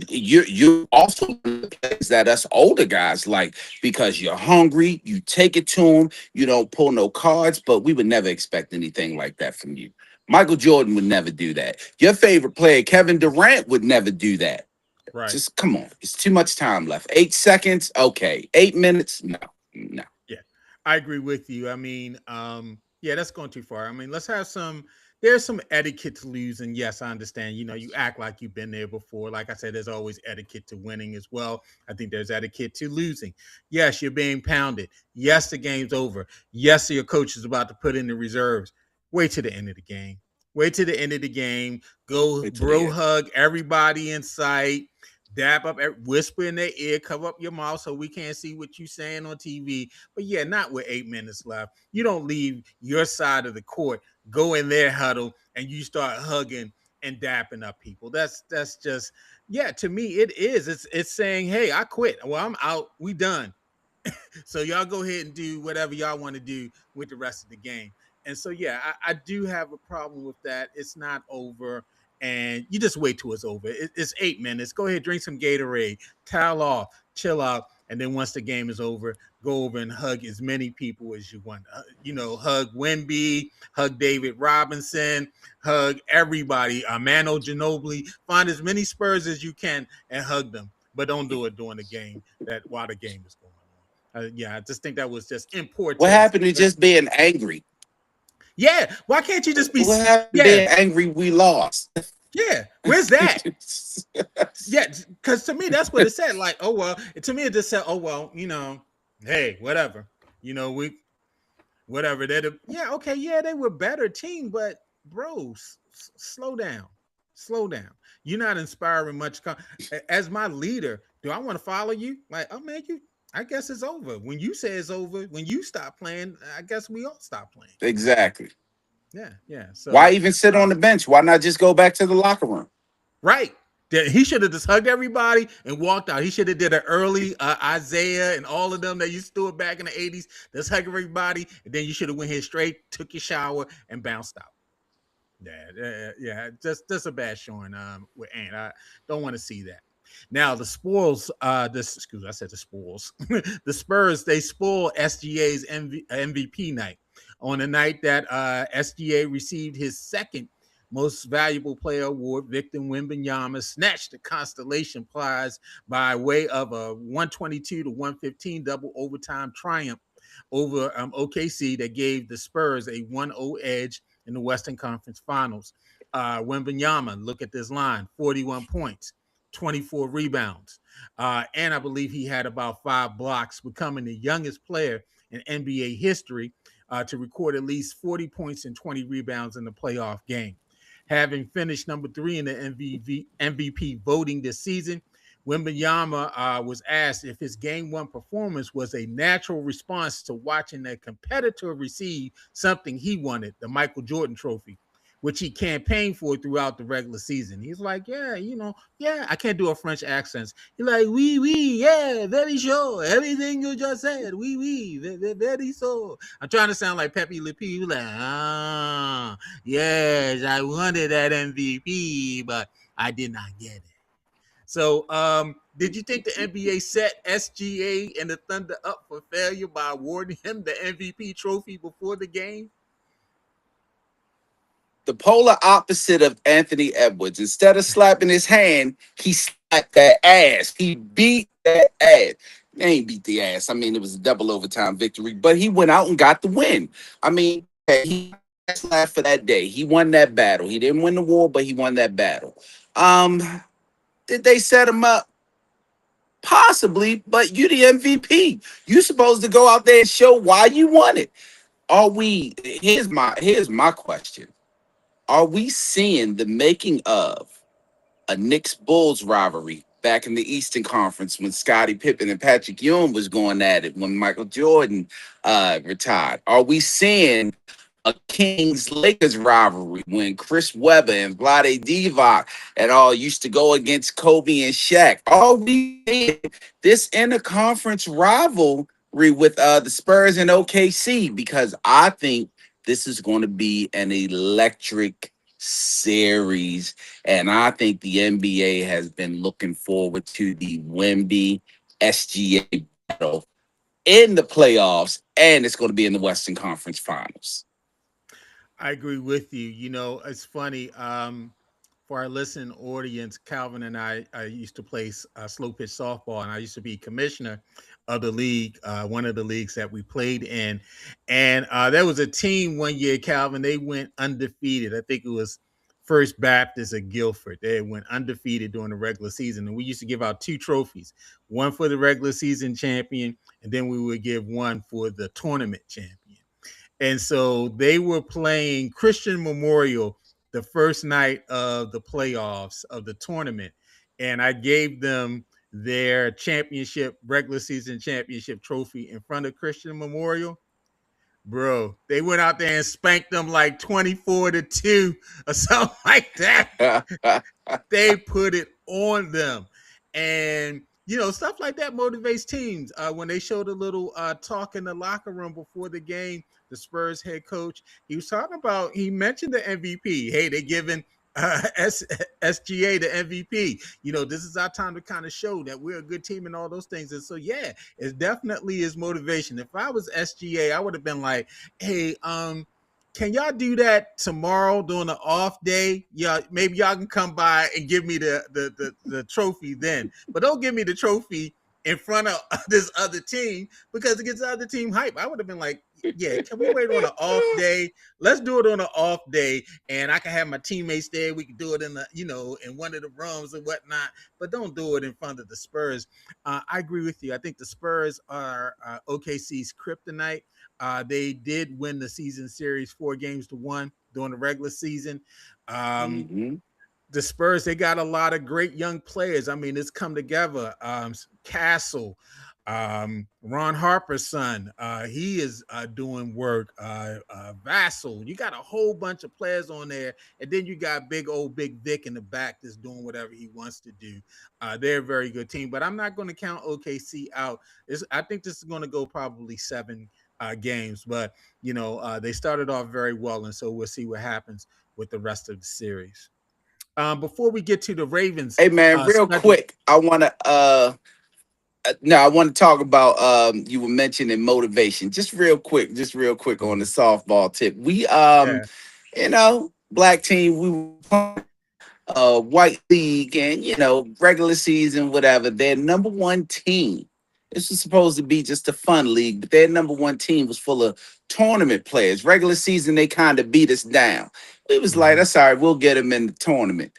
[SPEAKER 2] You also plays that us older guys like because you're hungry, you take it to them, you don't pull no cards, but we would never expect anything like that from you. Michael Jordan would never do that. Your favorite player, Kevin Durant, would never do that.
[SPEAKER 1] Right.
[SPEAKER 2] Just come on. It's too much time left. 8 seconds. Okay. 8 minutes. No. No.
[SPEAKER 1] Yeah, I agree with you. I mean, yeah, that's going too far. I mean, let's have some. There's some etiquette to losing. Yes, I understand. You know, you act like you've been there before. Like I said, there's always etiquette to winning as well. I think there's etiquette to losing. Yes, you're being pounded. Yes, the game's over. Yes, your coach is about to put in the reserves. Wait till the end of the game. Wait till the end of the game. Go,
[SPEAKER 2] Wait till the
[SPEAKER 1] bro,
[SPEAKER 2] end.
[SPEAKER 1] hug everybody in sight. Dap up, whisper in their ear, cover up your mouth so we can't see what you're saying on TV. But yeah, not with 8 minutes left. You don't leave your side of the court, go in their huddle, and you start hugging and dapping up people. That's just yeah. To me, it is. It's saying, hey, I quit. Well, I'm out. We done. So y'all go ahead and do whatever y'all want to do with the rest of the game. And so yeah, I do have a problem with that. It's not over, and you just wait till it's over. It's 8 minutes. Go ahead, drink some Gatorade, towel off, chill out, and then once the game is over, go over and hug as many people as you want. Hug Wemby, hug David Robinson, hug everybody. Mano Ginobili. Find as many Spurs as you can and hug them, but don't do it during the game. That while the game is going on. Yeah, I just think that was just in poor
[SPEAKER 2] What
[SPEAKER 1] taste.
[SPEAKER 2] happened to just being angry?
[SPEAKER 1] Yeah, why can't you just be?
[SPEAKER 2] What happened to
[SPEAKER 1] Yeah,
[SPEAKER 2] being angry we lost?
[SPEAKER 1] yeah. Where's that? Yeah, because to me that's what it said. Like, oh well. To me it just said, oh well. Hey, whatever. We whatever. Yeah, okay, yeah, they were better team, but bro, slow down, slow down. You're not inspiring much. As my leader, do I want to follow you? Like, oh man, you. I guess it's over. When you say it's over, when you stop playing, I guess we all stop playing.
[SPEAKER 2] Exactly.
[SPEAKER 1] Yeah, yeah.
[SPEAKER 2] Why
[SPEAKER 1] So,
[SPEAKER 2] even sit
[SPEAKER 1] uh,
[SPEAKER 2] on the bench? Why not just go back to the locker room?
[SPEAKER 1] right. He should have just hugged everybody and walked out. He should have did an early Isaiah and all of them that used to do it back in the 80s. Just hug everybody, and then you should have went here straight, took your shower, and bounced out. Yeah. Just a bad showing with Ant. I don't want to see that. Now the spoils, I said the spoils. The Spurs they spoil SGA's MVP night on the night that SGA received his second most valuable player award. Victor Wembanyama snatched the constellation prize by way of a 122 to 115 double overtime triumph over OKC that gave the Spurs a 1-0 edge in the Western Conference Finals. Wembanyama, look at this line: 41 points, 24 rebounds, and I believe he had about 5 blocks, becoming the youngest player in NBA history to record at least 40 points and 20 rebounds in the playoff game. Having finished number 3 in the MVP voting this season, Wembanyama was asked if his game one performance was a natural response to watching a competitor receive something he wanted, the Michael Jordan trophy, which he campaigned for throughout the regular season. He's like, yeah, yeah, I can't do a French accent. He's like, oui, yeah, very sure. Everything you just said, oui, very so. I'm trying to sound like Pepe Le Pew, like, yes, I wanted that MVP, but I did not get it. So, did you think the NBA set SGA and the Thunder up for failure by awarding him the MVP trophy before the game?
[SPEAKER 2] The polar opposite of Anthony Edwards. Instead of slapping his hand, he slapped that ass. He beat that ass. They ain't beat the ass. I mean, it was a double overtime victory, but he went out and got the win. I mean, he laughed for that day. He won that battle. He didn't win the war, but he won that battle. Um, did they set him up? Possibly, but you the MVP. You supposed to go out there and show why you won it. Are we? Here's my question. Are we seeing the making of a Knicks Bulls rivalry back in the Eastern Conference when Scottie Pippen and Patrick Ewing was going at it when Michael Jordan retired? Are we seeing a Kings Lakers rivalry when Chris Webber and Vlade Divac and all used to go against Kobe and Shaq? Are we seeing this interconference rivalry with the Spurs and OKC? Because I think this is going to be an electric series. And I think the NBA has been looking forward to the Wemby SGA battle in the playoffs, and it's going to be in the Western Conference Finals.
[SPEAKER 1] I agree with you. It's funny. For our listening audience, Calvin and I used to play slow pitch softball, and I used to be commissioner of the league, one of the leagues that we played in. And there was a team one year, Calvin. They went undefeated. I think it was First Baptist of Guilford. They went undefeated during the regular season, and we used to give out two trophies: one for the regular season champion, and then we would give one for the tournament champion. And so they were playing Christian Memorial the first night of the playoffs of the tournament. And I gave them their championship, regular season championship trophy in front of Christian Memorial. Bro, they went out there and spanked them like 24-2 or something like that. They put it on them. And stuff like that motivates teams. When they showed a little talk in the locker room before the game, the Spurs head coach, he was talking about, he mentioned the MVP. Hey, they're giving SGA the MVP. This is our time to kind of show that we're a good team and all those things. And so, yeah, it definitely is motivation. If I was SGA, I would have been like, hey, can y'all do that tomorrow during the off day? Yeah, maybe y'all can come by and give me the trophy then. But don't give me the trophy in front of this other team because it gets the other team hype. I would have been like, yeah, can we wait on an off day? Let's do it on an off day, and I can have my teammates there. We can do it in in one of the rooms and whatnot. But don't do it in front of the Spurs. I agree with you. I think the Spurs are OKC's kryptonite. They did win the season series 4-1 during the regular season. Um,
[SPEAKER 2] Mhm.
[SPEAKER 1] the Spurs, they got a lot of great young players. I mean, it's come together. Castle, Ron Harper's son, he is doing work. Vassal, you got a whole bunch of players on there, and then you got Big Vic in the back that's doing whatever he wants to do. They're a very good team, but I'm not going to count OKC out. I think this is going to go probably 7 games, but they started off very well, and so we'll see what happens with the rest of the series. Before we get to the Ravens
[SPEAKER 2] Hey man, real
[SPEAKER 1] schedule,
[SPEAKER 2] quick, I want to no, I want to talk about you were mentioning motivation. Just real quick on the softball tip. We
[SPEAKER 1] yeah,
[SPEAKER 2] black team, we were playing white league and regular season, whatever. Their number one team. This was supposed to be just a fun league, but their number one team was full of tournament players. Regular season, they kind of beat us down. We was like,
[SPEAKER 1] mm-hmm.
[SPEAKER 2] that's all right, we'll get them in the tournament.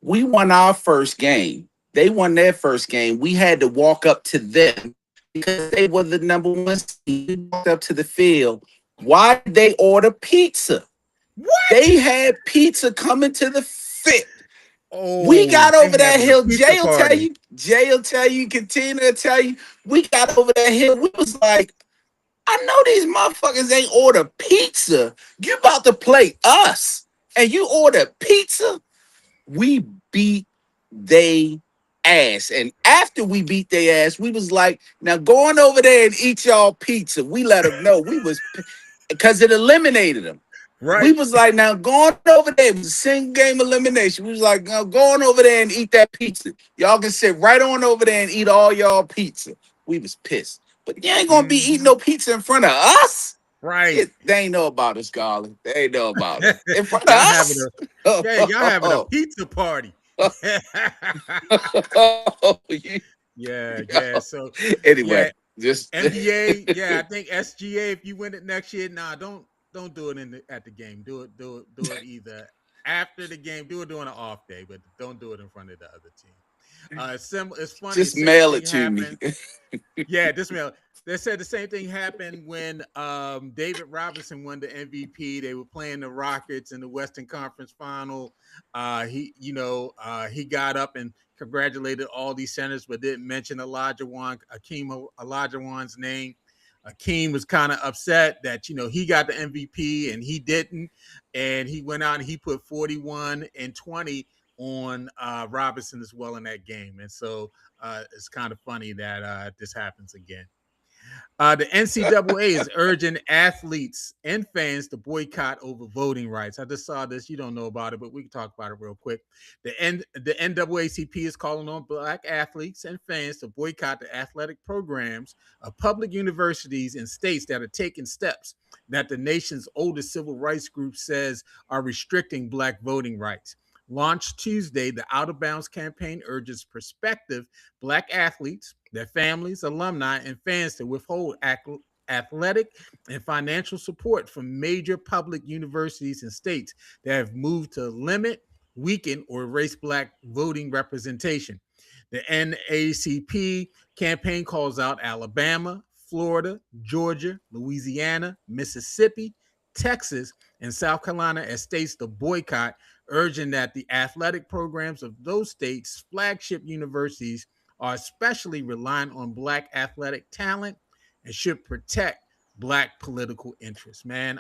[SPEAKER 2] We won our first game. They won their first game. We had to walk up to them because they were the number one seed. We walked up to the field. Why did they order pizza?
[SPEAKER 1] What?
[SPEAKER 2] They had pizza coming to the fit. We
[SPEAKER 1] Oh,
[SPEAKER 2] got
[SPEAKER 1] they
[SPEAKER 2] over that
[SPEAKER 1] having a
[SPEAKER 2] hill.
[SPEAKER 1] pizza party.
[SPEAKER 2] Jay will tell you, Katina will tell you. We got over that hill. We was like, I know these motherfuckers ain't order pizza. You about to play us, and you order pizza? We beat they ass. And after we beat their ass, we was like, now going over there and eat y'all pizza. We let them know we was because it eliminated them. We
[SPEAKER 1] Right.
[SPEAKER 2] was like, now going over there, it was a single game elimination. We was like, now going over there and eat that pizza. Y'all can sit right on over there and eat all y'all pizza. We was pissed. But you ain't gonna be eating
[SPEAKER 1] Mm-hmm.
[SPEAKER 2] no pizza in front of us.
[SPEAKER 1] Right.
[SPEAKER 2] They ain't know about us, Garland. They ain't know about us. In front of
[SPEAKER 1] Y'all having
[SPEAKER 2] us?
[SPEAKER 1] a y'all having a pizza party. Yeah, yeah. So
[SPEAKER 2] Anyway,
[SPEAKER 1] yeah,
[SPEAKER 2] just
[SPEAKER 1] NBA, yeah, I think SGA. If you win it next year, nah, don't do it at the game. Do it either after the game. Do it during an off day, but don't do it in front of the other team. It's funny. The
[SPEAKER 2] just
[SPEAKER 1] same
[SPEAKER 2] mail
[SPEAKER 1] thing
[SPEAKER 2] it to me.
[SPEAKER 1] happened. Yeah, this mail. They said the same thing happened when David Robinson won the MVP. They were playing the Rockets in the Western Conference Final. He got up and congratulated all these centers, but didn't mention Akeem Olajuwon's name. Akeem was kind of upset that he got the MVP and he didn't, and he went out and he put 41 and 20 on Robinson as well in that game, and so it's kind of funny that this happens again. The NCAA is urging athletes and fans to boycott over voting rights. I just saw this. You don't know about it, but we can talk about it real quick. The NAACP is calling on black athletes and fans to boycott the athletic programs of public universities in states that are taking steps that the nation's oldest civil rights group says are restricting black voting rights. Launched Tuesday, the Out of Bounds campaign urges prospective black athletes, their families, alumni, and fans to withhold athletic and financial support from major public universities and states that have moved to limit, weaken, or erase black voting representation. The NAACP campaign calls out Alabama, Florida, Georgia, Louisiana, Mississippi, Texas, and South Carolina as states to boycott, urging that the athletic programs of those states' flagship universities are especially reliant on black athletic talent and should protect black political interests. Man,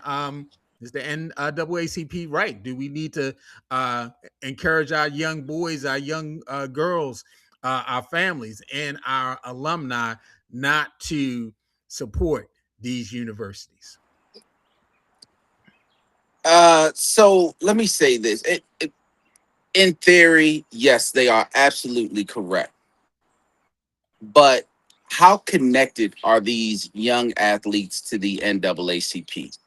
[SPEAKER 1] is the NAACP right? Do we need to uh, encourage our young boys, our young girls, our families, and our alumni not to support these universities?
[SPEAKER 2] So let me say this. In theory, yes, they are absolutely correct. But how connected are these young athletes to the NAACP?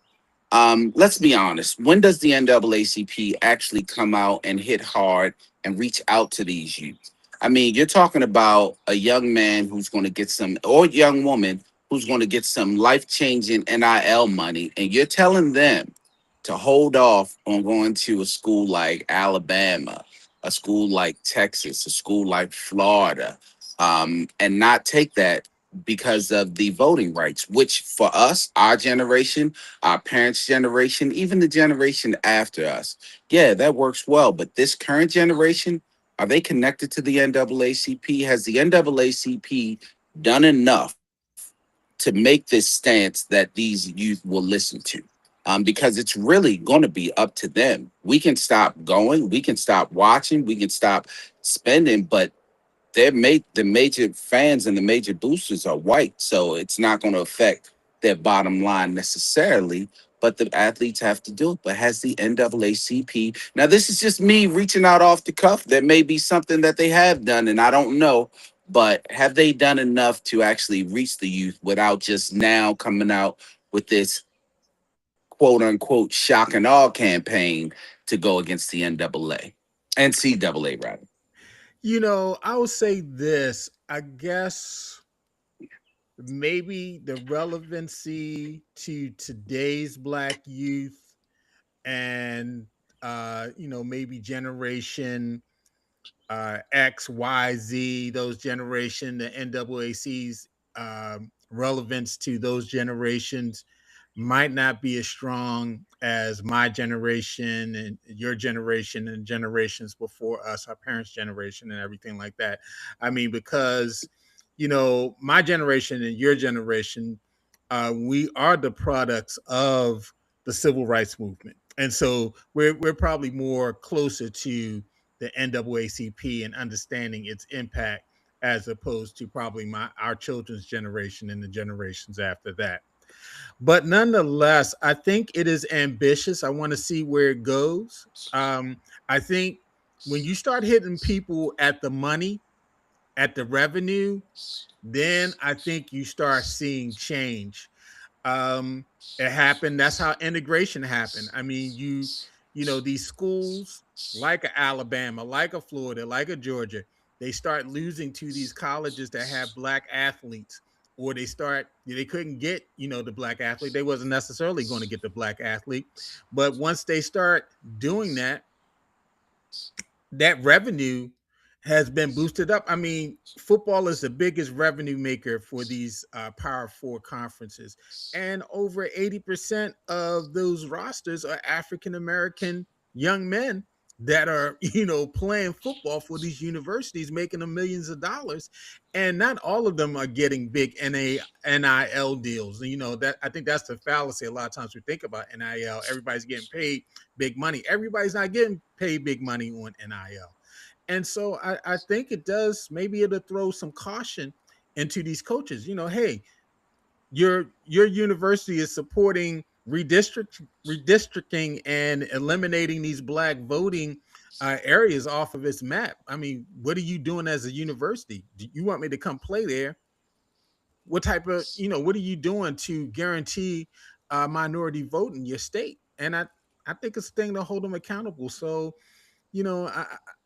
[SPEAKER 2] Let's be honest. When does the NAACP actually come out and hit hard and reach out to these youth? I mean, you're talking about a young man who's going to get some, or young woman who's going to get some life changing NIL money, and you're telling them to hold off on going to a school like Alabama, a school like Texas, a school like Florida, and not take that because of the voting rights, which for us, our generation, our parents' generation, even the generation after us. Yeah, that works well. But this current generation, are they connected to the NAACP? Has the NAACP done enough to make this stance that these youth will listen to? Because it's really going to be up to them. We can stop going, we can stop watching, we can stop spending, but the major fans and the major boosters are white, so it's not going to affect their bottom line necessarily. But the athletes have to do it. But has the NAACP, now this is just me reaching out off the cuff. There may be something that they have done, and I don't know. But have they done enough to actually reach the youth without just now coming out with this quote unquote shock and awe campaign to go against the NCAA rather?
[SPEAKER 1] I would say this. I guess maybe the relevancy to today's black youth and maybe generation X, Y, Z, those generation, the NAAC's relevance to those generations might not be as strong as my generation and your generation and generations before us, our parents' generation, and everything like that. I mean, because my generation and your generation, we are the products of the civil rights movement, and so we're probably more closer to the NAACP and understanding its impact as opposed to probably our children's generation and the generations after that. But nonetheless, I think it is ambitious. I want to see where it goes. I think when you start hitting people at the money, at the revenue, then I think you start seeing change. um it happened. That's how integration happened. I mean, these schools like a Alabama, like a Florida, like a Georgia, they start losing to these colleges that have black athletes, or they couldn't get the black athlete. They wasn't necessarily going to get the black athlete, but once they start doing that, that revenue has been boosted up. I mean, football is the biggest revenue maker for these Power Four conferences, and over 80% of those rosters are African American young men that are playing football for these universities, making them millions of dollars, and not all of them are getting big NIL deals. That I think that's the fallacy. A lot of times we think about NIL, everybody's getting paid big money. Everybody's not getting paid big money on NIL. And so I think it does, maybe it'll throw some caution into these coaches. Hey, your university is supporting redistricting and eliminating these black voting areas off of its map. I mean, what are you doing as a university? Do you want me to come play there? What type of, what are you doing to guarantee minority vote in your state? And I think it's a thing to hold them accountable. So, you know,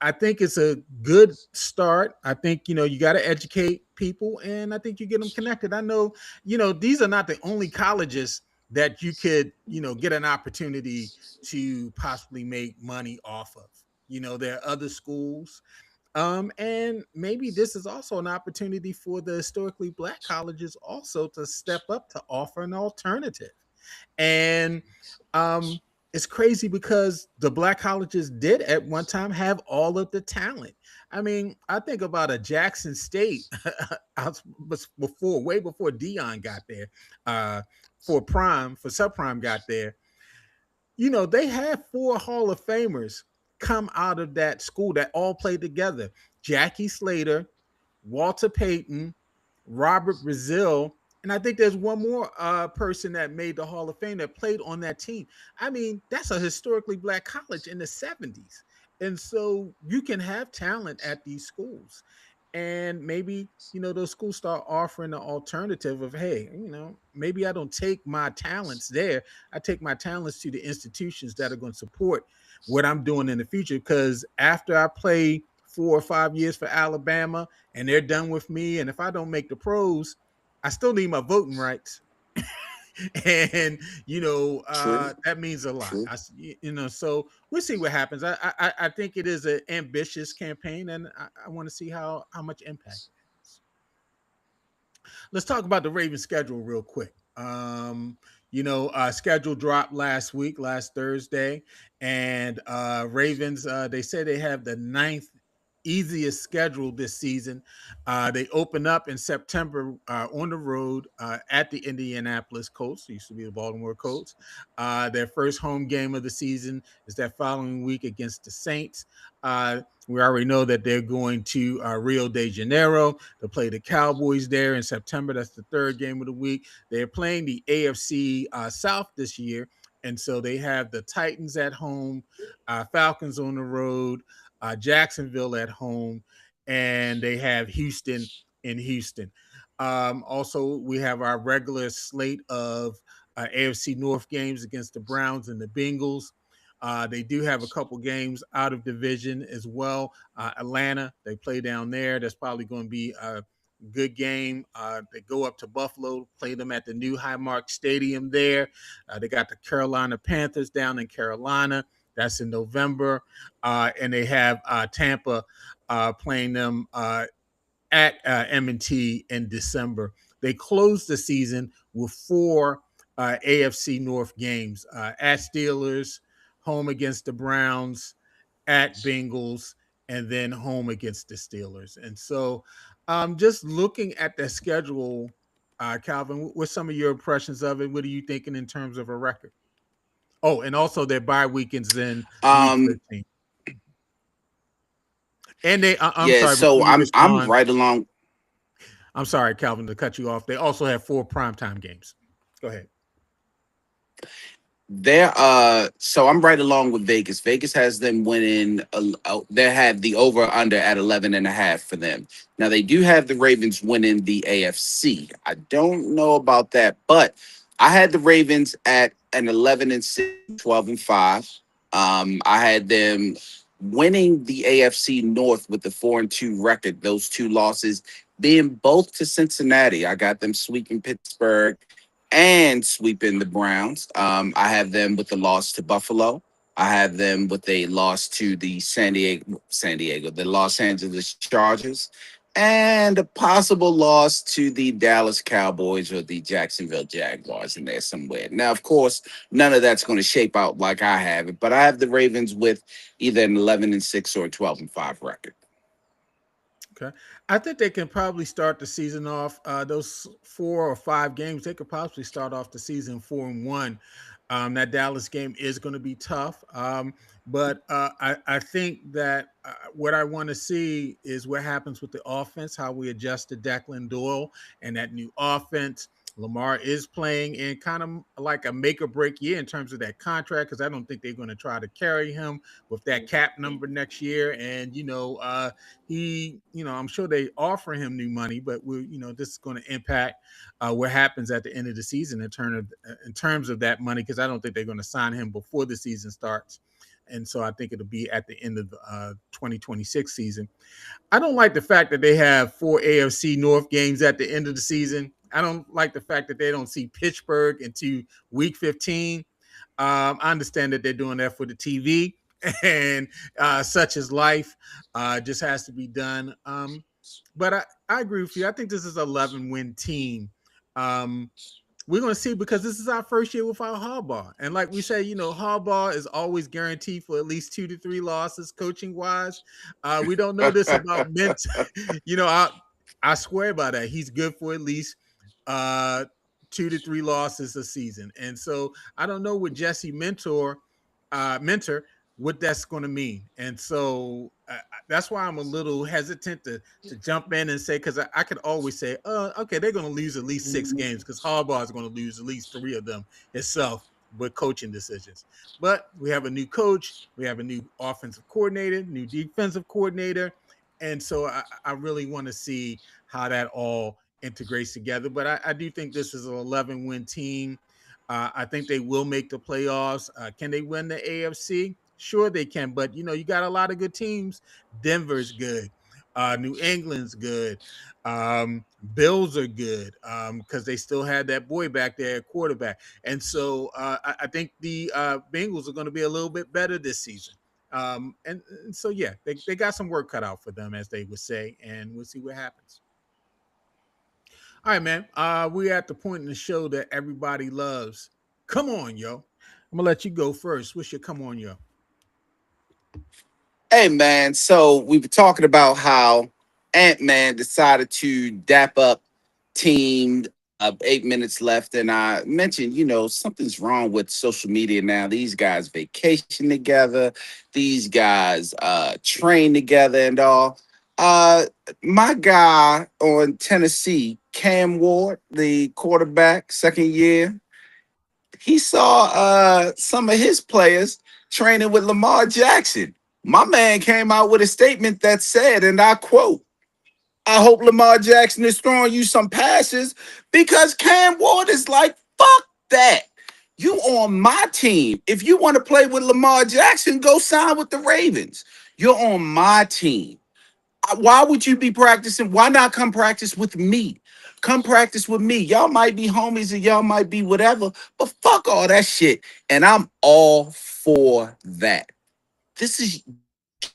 [SPEAKER 1] I think it's a good start. I think, you got to educate people, and I think you get them connected. I know, these are not the only colleges that you could, get an opportunity to possibly make money off of. There are other schools, and maybe this is also an opportunity for the historically black colleges also to step up to offer an alternative. And um, it's crazy because the black colleges did at one time have all of the talent. I mean, I think about a Jackson State before, way before Dion got there, for subprime got there. They had four Hall of Famers come out of that school that all played together. Jackie Slater, Walter Payton, Robert Brazil, and I think there's one more person that made the Hall of Fame that played on that team. I mean, that's a historically black college in the 70s. And so you can have talent at these schools. And maybe, those schools start offering the alternative of, hey, maybe I don't take my talents there. I take my talents to the institutions that are going to support what I'm doing in the future. Because after I play 4 or 5 years for Alabama and they're done with me, and if I don't make the pros, I still need my voting rights. And
[SPEAKER 2] True.
[SPEAKER 1] that means a lot.
[SPEAKER 2] True.
[SPEAKER 1] So we'll see what happens. I think it is an ambitious campaign, and I want to see how much impact it has. Let's talk about the Ravens schedule real quick. Schedule dropped last Thursday, and Ravens, they say they have the ninth easiest schedule this season. They open up in September on the road at the Indianapolis Colts. Used to be the Baltimore Colts. Their first home game of the season is that following week against the Saints. We already know that they're going to Rio de Janeiro to play the Cowboys there in September. That's the third game of the week. They're playing the AFC South this year. And so they have the Titans at home, Falcons on the road, Jacksonville at home, and they have Houston in Houston. Also, we have our regular slate of AFC North games against the Browns and the Bengals. They do have a couple games out of division as well. Atlanta, they play down there. That's probably going to be a good game. They go up to Buffalo, play them at the new Highmark Stadium there. They got the Carolina Panthers down in Carolina. That's in November. And they have Tampa playing them at M&T in December. They closed the season with four AFC North games at Steelers, home against the Browns, at Bengals, and then home against the Steelers. And so, just looking at the schedule, Calvin, what's some of your impressions of it? What are you thinking in terms of a record? Oh, and also their bye weekends in week
[SPEAKER 2] Um,
[SPEAKER 1] 13. And I'm
[SPEAKER 2] yeah,
[SPEAKER 1] sorry, before
[SPEAKER 2] so
[SPEAKER 1] you
[SPEAKER 2] I'm
[SPEAKER 1] respond,
[SPEAKER 2] right along.
[SPEAKER 1] I'm sorry, Calvin, to cut you off. They also have four primetime games. Go ahead.
[SPEAKER 2] So I'm right along with Vegas. Vegas has them winning. They have the over under at 11.5 for them. Now they do have the Ravens winning the AFC. I don't know about that, but I had the Ravens at an 11-6, 12-5. I had them winning the AFC North with the 4-2 record. Those two losses being both to Cincinnati. I got them sweeping Pittsburgh and sweeping the Browns. I have them with the loss to Buffalo. I have them with a loss to the the Los Angeles Chargers, and a possible loss to the Dallas Cowboys or the Jacksonville Jaguars in there somewhere. Now, of course, none of that's going to shape out like I have it, but I have the Ravens with either an 11-6 or a 12-5 record.
[SPEAKER 1] Okay. I think they can probably start the season off, those 4 or 5 games. They could possibly start off the season 4-1. That Dallas game is going to be tough. But I think that what I want to see is what happens with the offense, how we adjust to Declan Doyle and that new offense. Lamar is playing in kind of like a make or break year in terms of that contract because I don't think they're going to try to carry him with that cap number next year. And I'm sure they offer him new money, but this is going to impact what happens at the end of the season in terms of that money because I don't think they're going to sign him before the season starts. And so I think it'll be at the end of the 2026 season. I don't like the fact that they have 4 AFC North games at the end of the season. I don't like the fact that they don't see Pittsburgh into week 15. I understand that they're doing that for the TV and such is life. Just has to be done. But I agree with you. I think this is an 11-win team. Um, we're going to see because this is our first year without Harbaugh. And like we say, Harbaugh is always guaranteed for at least 2 to 3 losses coaching wise. We don't know this about Mint. I swear by that. He's good for at least uh, 2 to 3 losses a season. And so I don't know what Jesse Mentor, what that's going to mean. And so that's why I'm a little hesitant to jump in and say because I could always say, okay, they're going to lose at least 6 games because Harbaugh is going to lose at least 3 of them itself with coaching decisions. But we have a new coach, we have a new offensive coordinator, new defensive coordinator, and so I really want to see how that all integrates together. But I do think this is an 11-win team. I think they will make the playoffs. Can they win the AFC? Sure, they can. But you got a lot of good teams. Denver's good. New England's good. Bills are good because they still had that boy back there at quarterback. And so I think the Bengals are going to be a little bit better this season. And so, yeah, they got some work cut out for them, as they would say, and we'll see what happens. All right, man. We're at the point in the show that everybody loves. Come on, yo. I'm gonna let you go first. What's your come on, yo?
[SPEAKER 2] Hey man, so we were talking about how Ant-Man decided to dap up team 8 minutes left, and I mentioned, something's wrong with social media now. These guys vacation together, these guys train together and all. Uh my guy on Tennessee, Cam Ward, the quarterback, second year, he saw some of his players training with Lamar Jackson. My man came out with a statement that said, and I quote, I hope Lamar Jackson is throwing you some passes because Cam Ward is like, fuck that. You on my team. If you want to play with Lamar Jackson, go sign with the Ravens. You're on my team. Why would you be practicing? Why not come practice with me? Come practice with me. Y'all might be homies and y'all might be whatever, but fuck all that shit. And I'm all for that. This is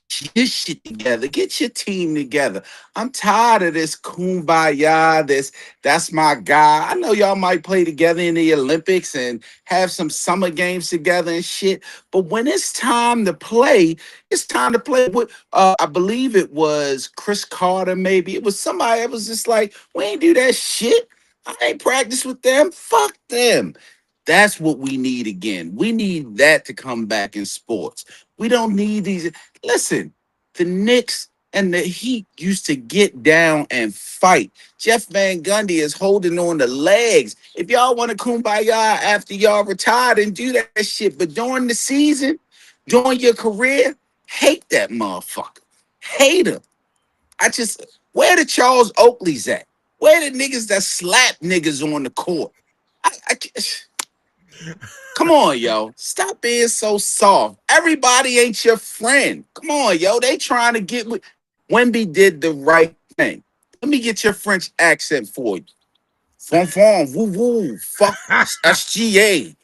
[SPEAKER 2] Get your shit together. Get your team together. I'm tired of this kumbaya. That's my guy. I know y'all might play together in the Olympics and have some summer games together and shit. But when it's time to play, it's time to play with I believe it was Chris Carter, maybe. It was somebody that was just like, we ain't do that shit. I ain't practice with them. Fuck them. That's what we need again. We need that to come back in sports. We don't need these. Listen, the Knicks and the Heat used to get down and fight. Jeff Van Gundy is holding on the legs. If y'all want to kumbaya after y'all retired and do that shit, but during the season, during your career, hate that motherfucker. Hate him. Where the Charles Oakleys at? Where the niggas that slap niggas on the court? I Come on, yo. Stop being so soft. Everybody ain't your friend. Come on, yo. They trying to get with Wemby did the right thing. Let me get your French accent for you. Fon fon, woo woo, fuck SGA.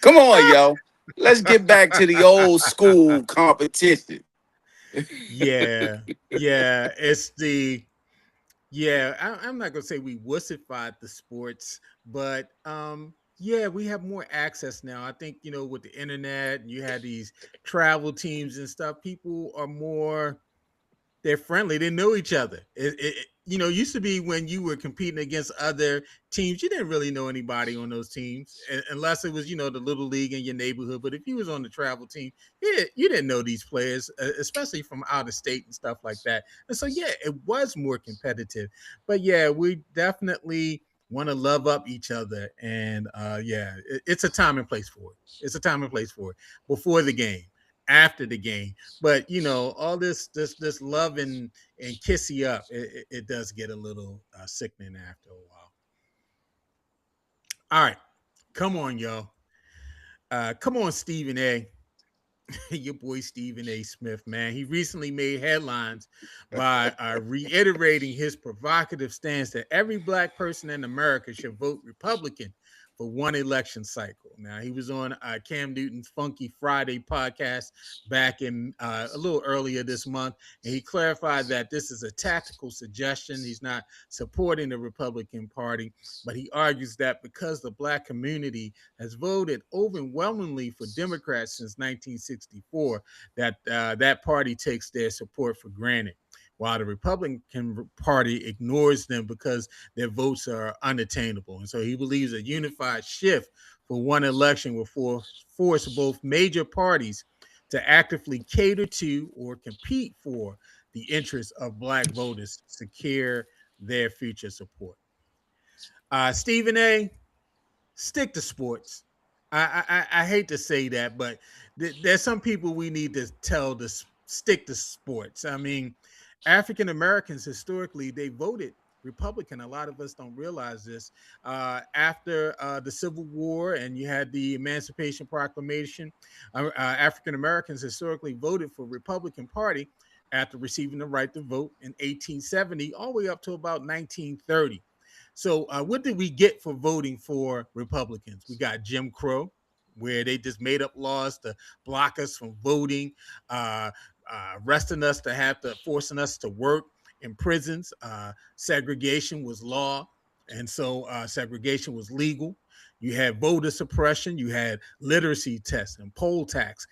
[SPEAKER 2] Come on, yo. Let's get back to the old school competition.
[SPEAKER 1] Yeah, yeah. I'm not gonna say we wussified the sports, but yeah, we have more access now. I think with the internet, and you had these travel teams and stuff. People are more they're friendly. They know each other. used to be when you were competing against other teams, you didn't really know anybody on those teams unless it was, the little league in your neighborhood. But if you was on the travel team, you didn't know these players, especially from out of state and stuff like that. And so, yeah, it was more competitive. But yeah, we definitely want to love up each other. And yeah, it's a time and place for it. It's a time and place for it before the game, after the game. But all this love and kissy up, it does get a little sickening after a while. All right, come on, yo. Come on, Stephen A. Your boy Stephen A. Smith, man. He recently made headlines by reiterating his provocative stance that every black person in America should vote Republican for one election cycle. Now, he was on Cam Newton's Funky Friday podcast back in a little earlier this month, and he clarified that this is a tactical suggestion. He's not supporting the Republican Party, but he argues that because the black community has voted overwhelmingly for Democrats since 1964, that party takes their support for granted, while the Republican Party ignores them because their votes are unattainable. And so he believes a unified shift for one election will force both major parties to actively cater to or compete for the interests of black voters to secure their future support. Stephen A., stick to sports. I hate to say that, but there's some people we need to tell to stick to sports. I mean, African Americans historically they voted Republican. A lot of us don't realize this. After the Civil War and you had the Emancipation Proclamation, African Americans historically voted for Republican Party after receiving the right to vote in 1870, all the way up to about 1930. So, what did we get for voting for Republicans? We got Jim Crow, where they just made up laws to block us from voting, uh, arresting us to have to forcing us to work in prisons. Segregation was law, and so segregation was legal. You had voter suppression. You had literacy tests and poll tax.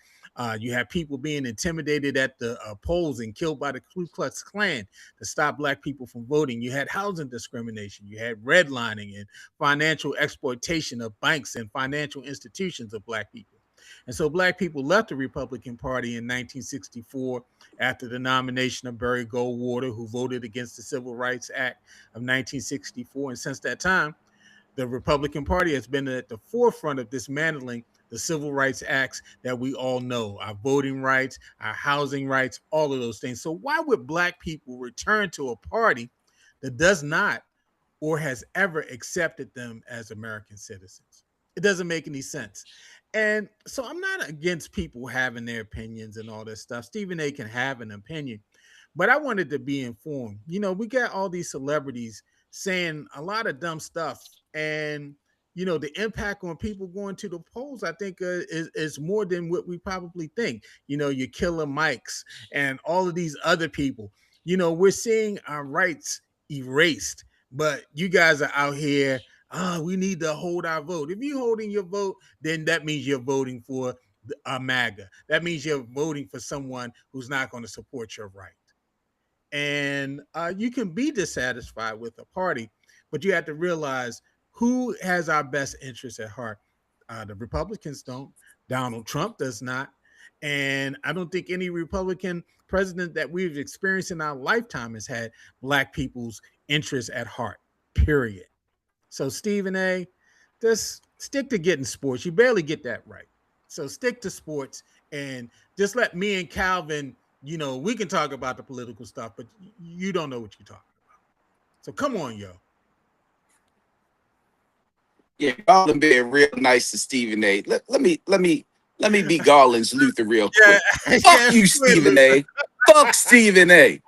[SPEAKER 1] You had people being intimidated at the polls and killed by the Ku Klux Klan to stop black people from voting. You had housing discrimination. You had redlining and financial exploitation of banks and financial institutions of black people. And so black people left the Republican Party in 1964 after the nomination of Barry Goldwater, who voted against the Civil Rights Act of 1964. And since that time, the Republican Party has been at the forefront of dismantling the civil rights acts that we all know, our voting rights, our housing rights, all of those things. So why would black people return to a party that does not or has ever accepted them as American citizens? It doesn't make any sense. And so I'm not against people having their opinions and all that stuff. Stephen A can have an opinion, but I wanted to be informed. We got all these celebrities saying a lot of dumb stuff, and the impact on people going to the polls, I think, is more than what we probably think. Your Killer Mikes and all of these other people. We're seeing our rights erased, but you guys are out here. We need to hold our vote. If you're holding your vote, then that means you're voting for a MAGA. That means you're voting for someone who's not going to support your right. And you can be dissatisfied with the party, but you have to realize who has our best interests at heart. The Republicans don't. Donald Trump does not. And I don't think any Republican president that we've experienced in our lifetime has had black people's interests at heart, period. So, Stephen A., just stick to getting sports. You barely get that right. So, stick to sports and just let me and Calvin, we can talk about the political stuff, but you don't know what you're talking about. So, come on, yo.
[SPEAKER 2] Yeah, Garland being real nice to Stephen A. Let me be Garland's Luther real
[SPEAKER 1] Yeah,
[SPEAKER 2] quick. Fuck
[SPEAKER 1] yeah,
[SPEAKER 2] you, Stephen A. Fuck Stephen A.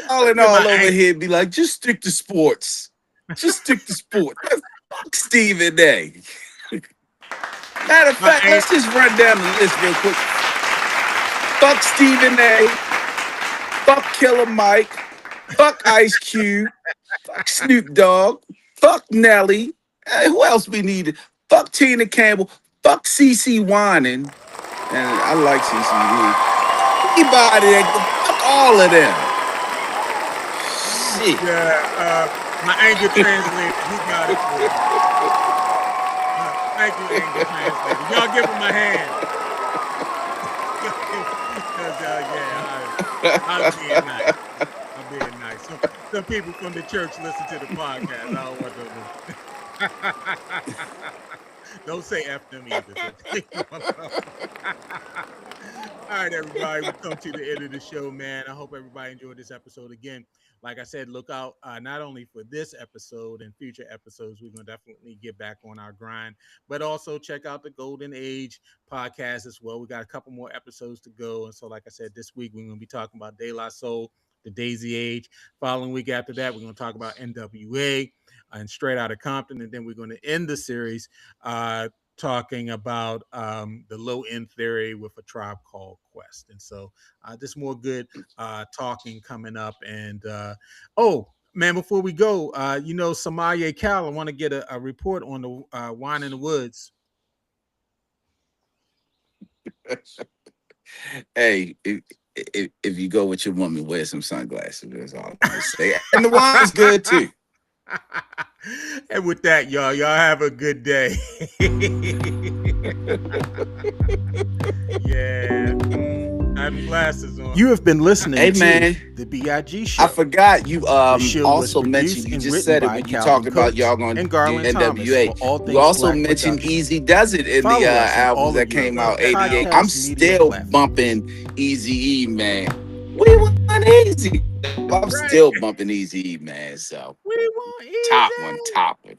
[SPEAKER 2] Garland
[SPEAKER 1] get my
[SPEAKER 2] all over
[SPEAKER 1] ankle.
[SPEAKER 2] here be like, just stick to sports. Just stick to sports. Fuck Stephen A. Matter of
[SPEAKER 1] My
[SPEAKER 2] fact,
[SPEAKER 1] ankle.
[SPEAKER 2] let's just run down the list real quick. Fuck Stephen A. Fuck Killer Mike. Fuck Ice Cube. Fuck Snoop Dogg. Fuck Nelly. Hey, who else we needed? Fuck Tina Campbell. Fuck CC Wining. And I like CC Wining. Anybody that fuck all of them. Shit.
[SPEAKER 1] Yeah, my anger translator, he got it for me. Thank you, anger translator. Y'all give him a hand. Because yeah, I was being nice. I'm being nice. Some people from the church listen to the podcast. I don't want them to. Don't say F them either. So leave them alone. All right, everybody, we come to the end of the show, man. I hope everybody enjoyed this episode again. Like I said, look out not only for this episode and future episodes, we're going to definitely get back on our grind, but also check out the Golden Age podcast as well. We got a couple more episodes to go. And so, like I said, this week we're going to be talking about De La Soul, the Daisy Age. Following week after that, we're going to talk about NWA and Straight Outta Compton. And then we're going to end the series talking about the low end theory with a tribe called Quest. And so just more good talking coming up. And oh, man, before we go, Samaye Cal, I want to get a report on the Wine in the Woods.
[SPEAKER 2] Hey, if you go with your woman, wear some sunglasses. That's all I'm gonna say. And the wine's good too.
[SPEAKER 1] And with that, y'all have a good day. Yeah. I have glasses on. You have been listening
[SPEAKER 2] Hey
[SPEAKER 1] to
[SPEAKER 2] man,
[SPEAKER 1] the B.I.G. Show.
[SPEAKER 2] I forgot you
[SPEAKER 1] The show was
[SPEAKER 2] also
[SPEAKER 1] produced
[SPEAKER 2] mentioned, you
[SPEAKER 1] and
[SPEAKER 2] just
[SPEAKER 1] written
[SPEAKER 2] said it
[SPEAKER 1] by
[SPEAKER 2] when you
[SPEAKER 1] Calvin
[SPEAKER 2] talked about
[SPEAKER 1] Coates
[SPEAKER 2] y'all gonna
[SPEAKER 1] and
[SPEAKER 2] do
[SPEAKER 1] Garland Thomas
[SPEAKER 2] NWA.
[SPEAKER 1] for All
[SPEAKER 2] You
[SPEAKER 1] Things
[SPEAKER 2] also
[SPEAKER 1] Black
[SPEAKER 2] mentioned
[SPEAKER 1] Production.
[SPEAKER 2] Easy Does It in the
[SPEAKER 1] Follow us on
[SPEAKER 2] albums
[SPEAKER 1] all
[SPEAKER 2] that
[SPEAKER 1] of your
[SPEAKER 2] came out 88. I'm
[SPEAKER 1] podcast media
[SPEAKER 2] still
[SPEAKER 1] platforms.
[SPEAKER 2] bumping Easy E, man. We want Easy. I'm
[SPEAKER 1] Right.
[SPEAKER 2] still bumping Easy E, man. So
[SPEAKER 1] We want
[SPEAKER 2] top one,
[SPEAKER 1] easy.
[SPEAKER 2] top one.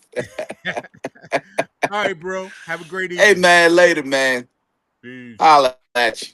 [SPEAKER 1] All right, bro. Have a great
[SPEAKER 2] Hey
[SPEAKER 1] evening.
[SPEAKER 2] man, later, man.
[SPEAKER 1] Peace.
[SPEAKER 2] Holla at you.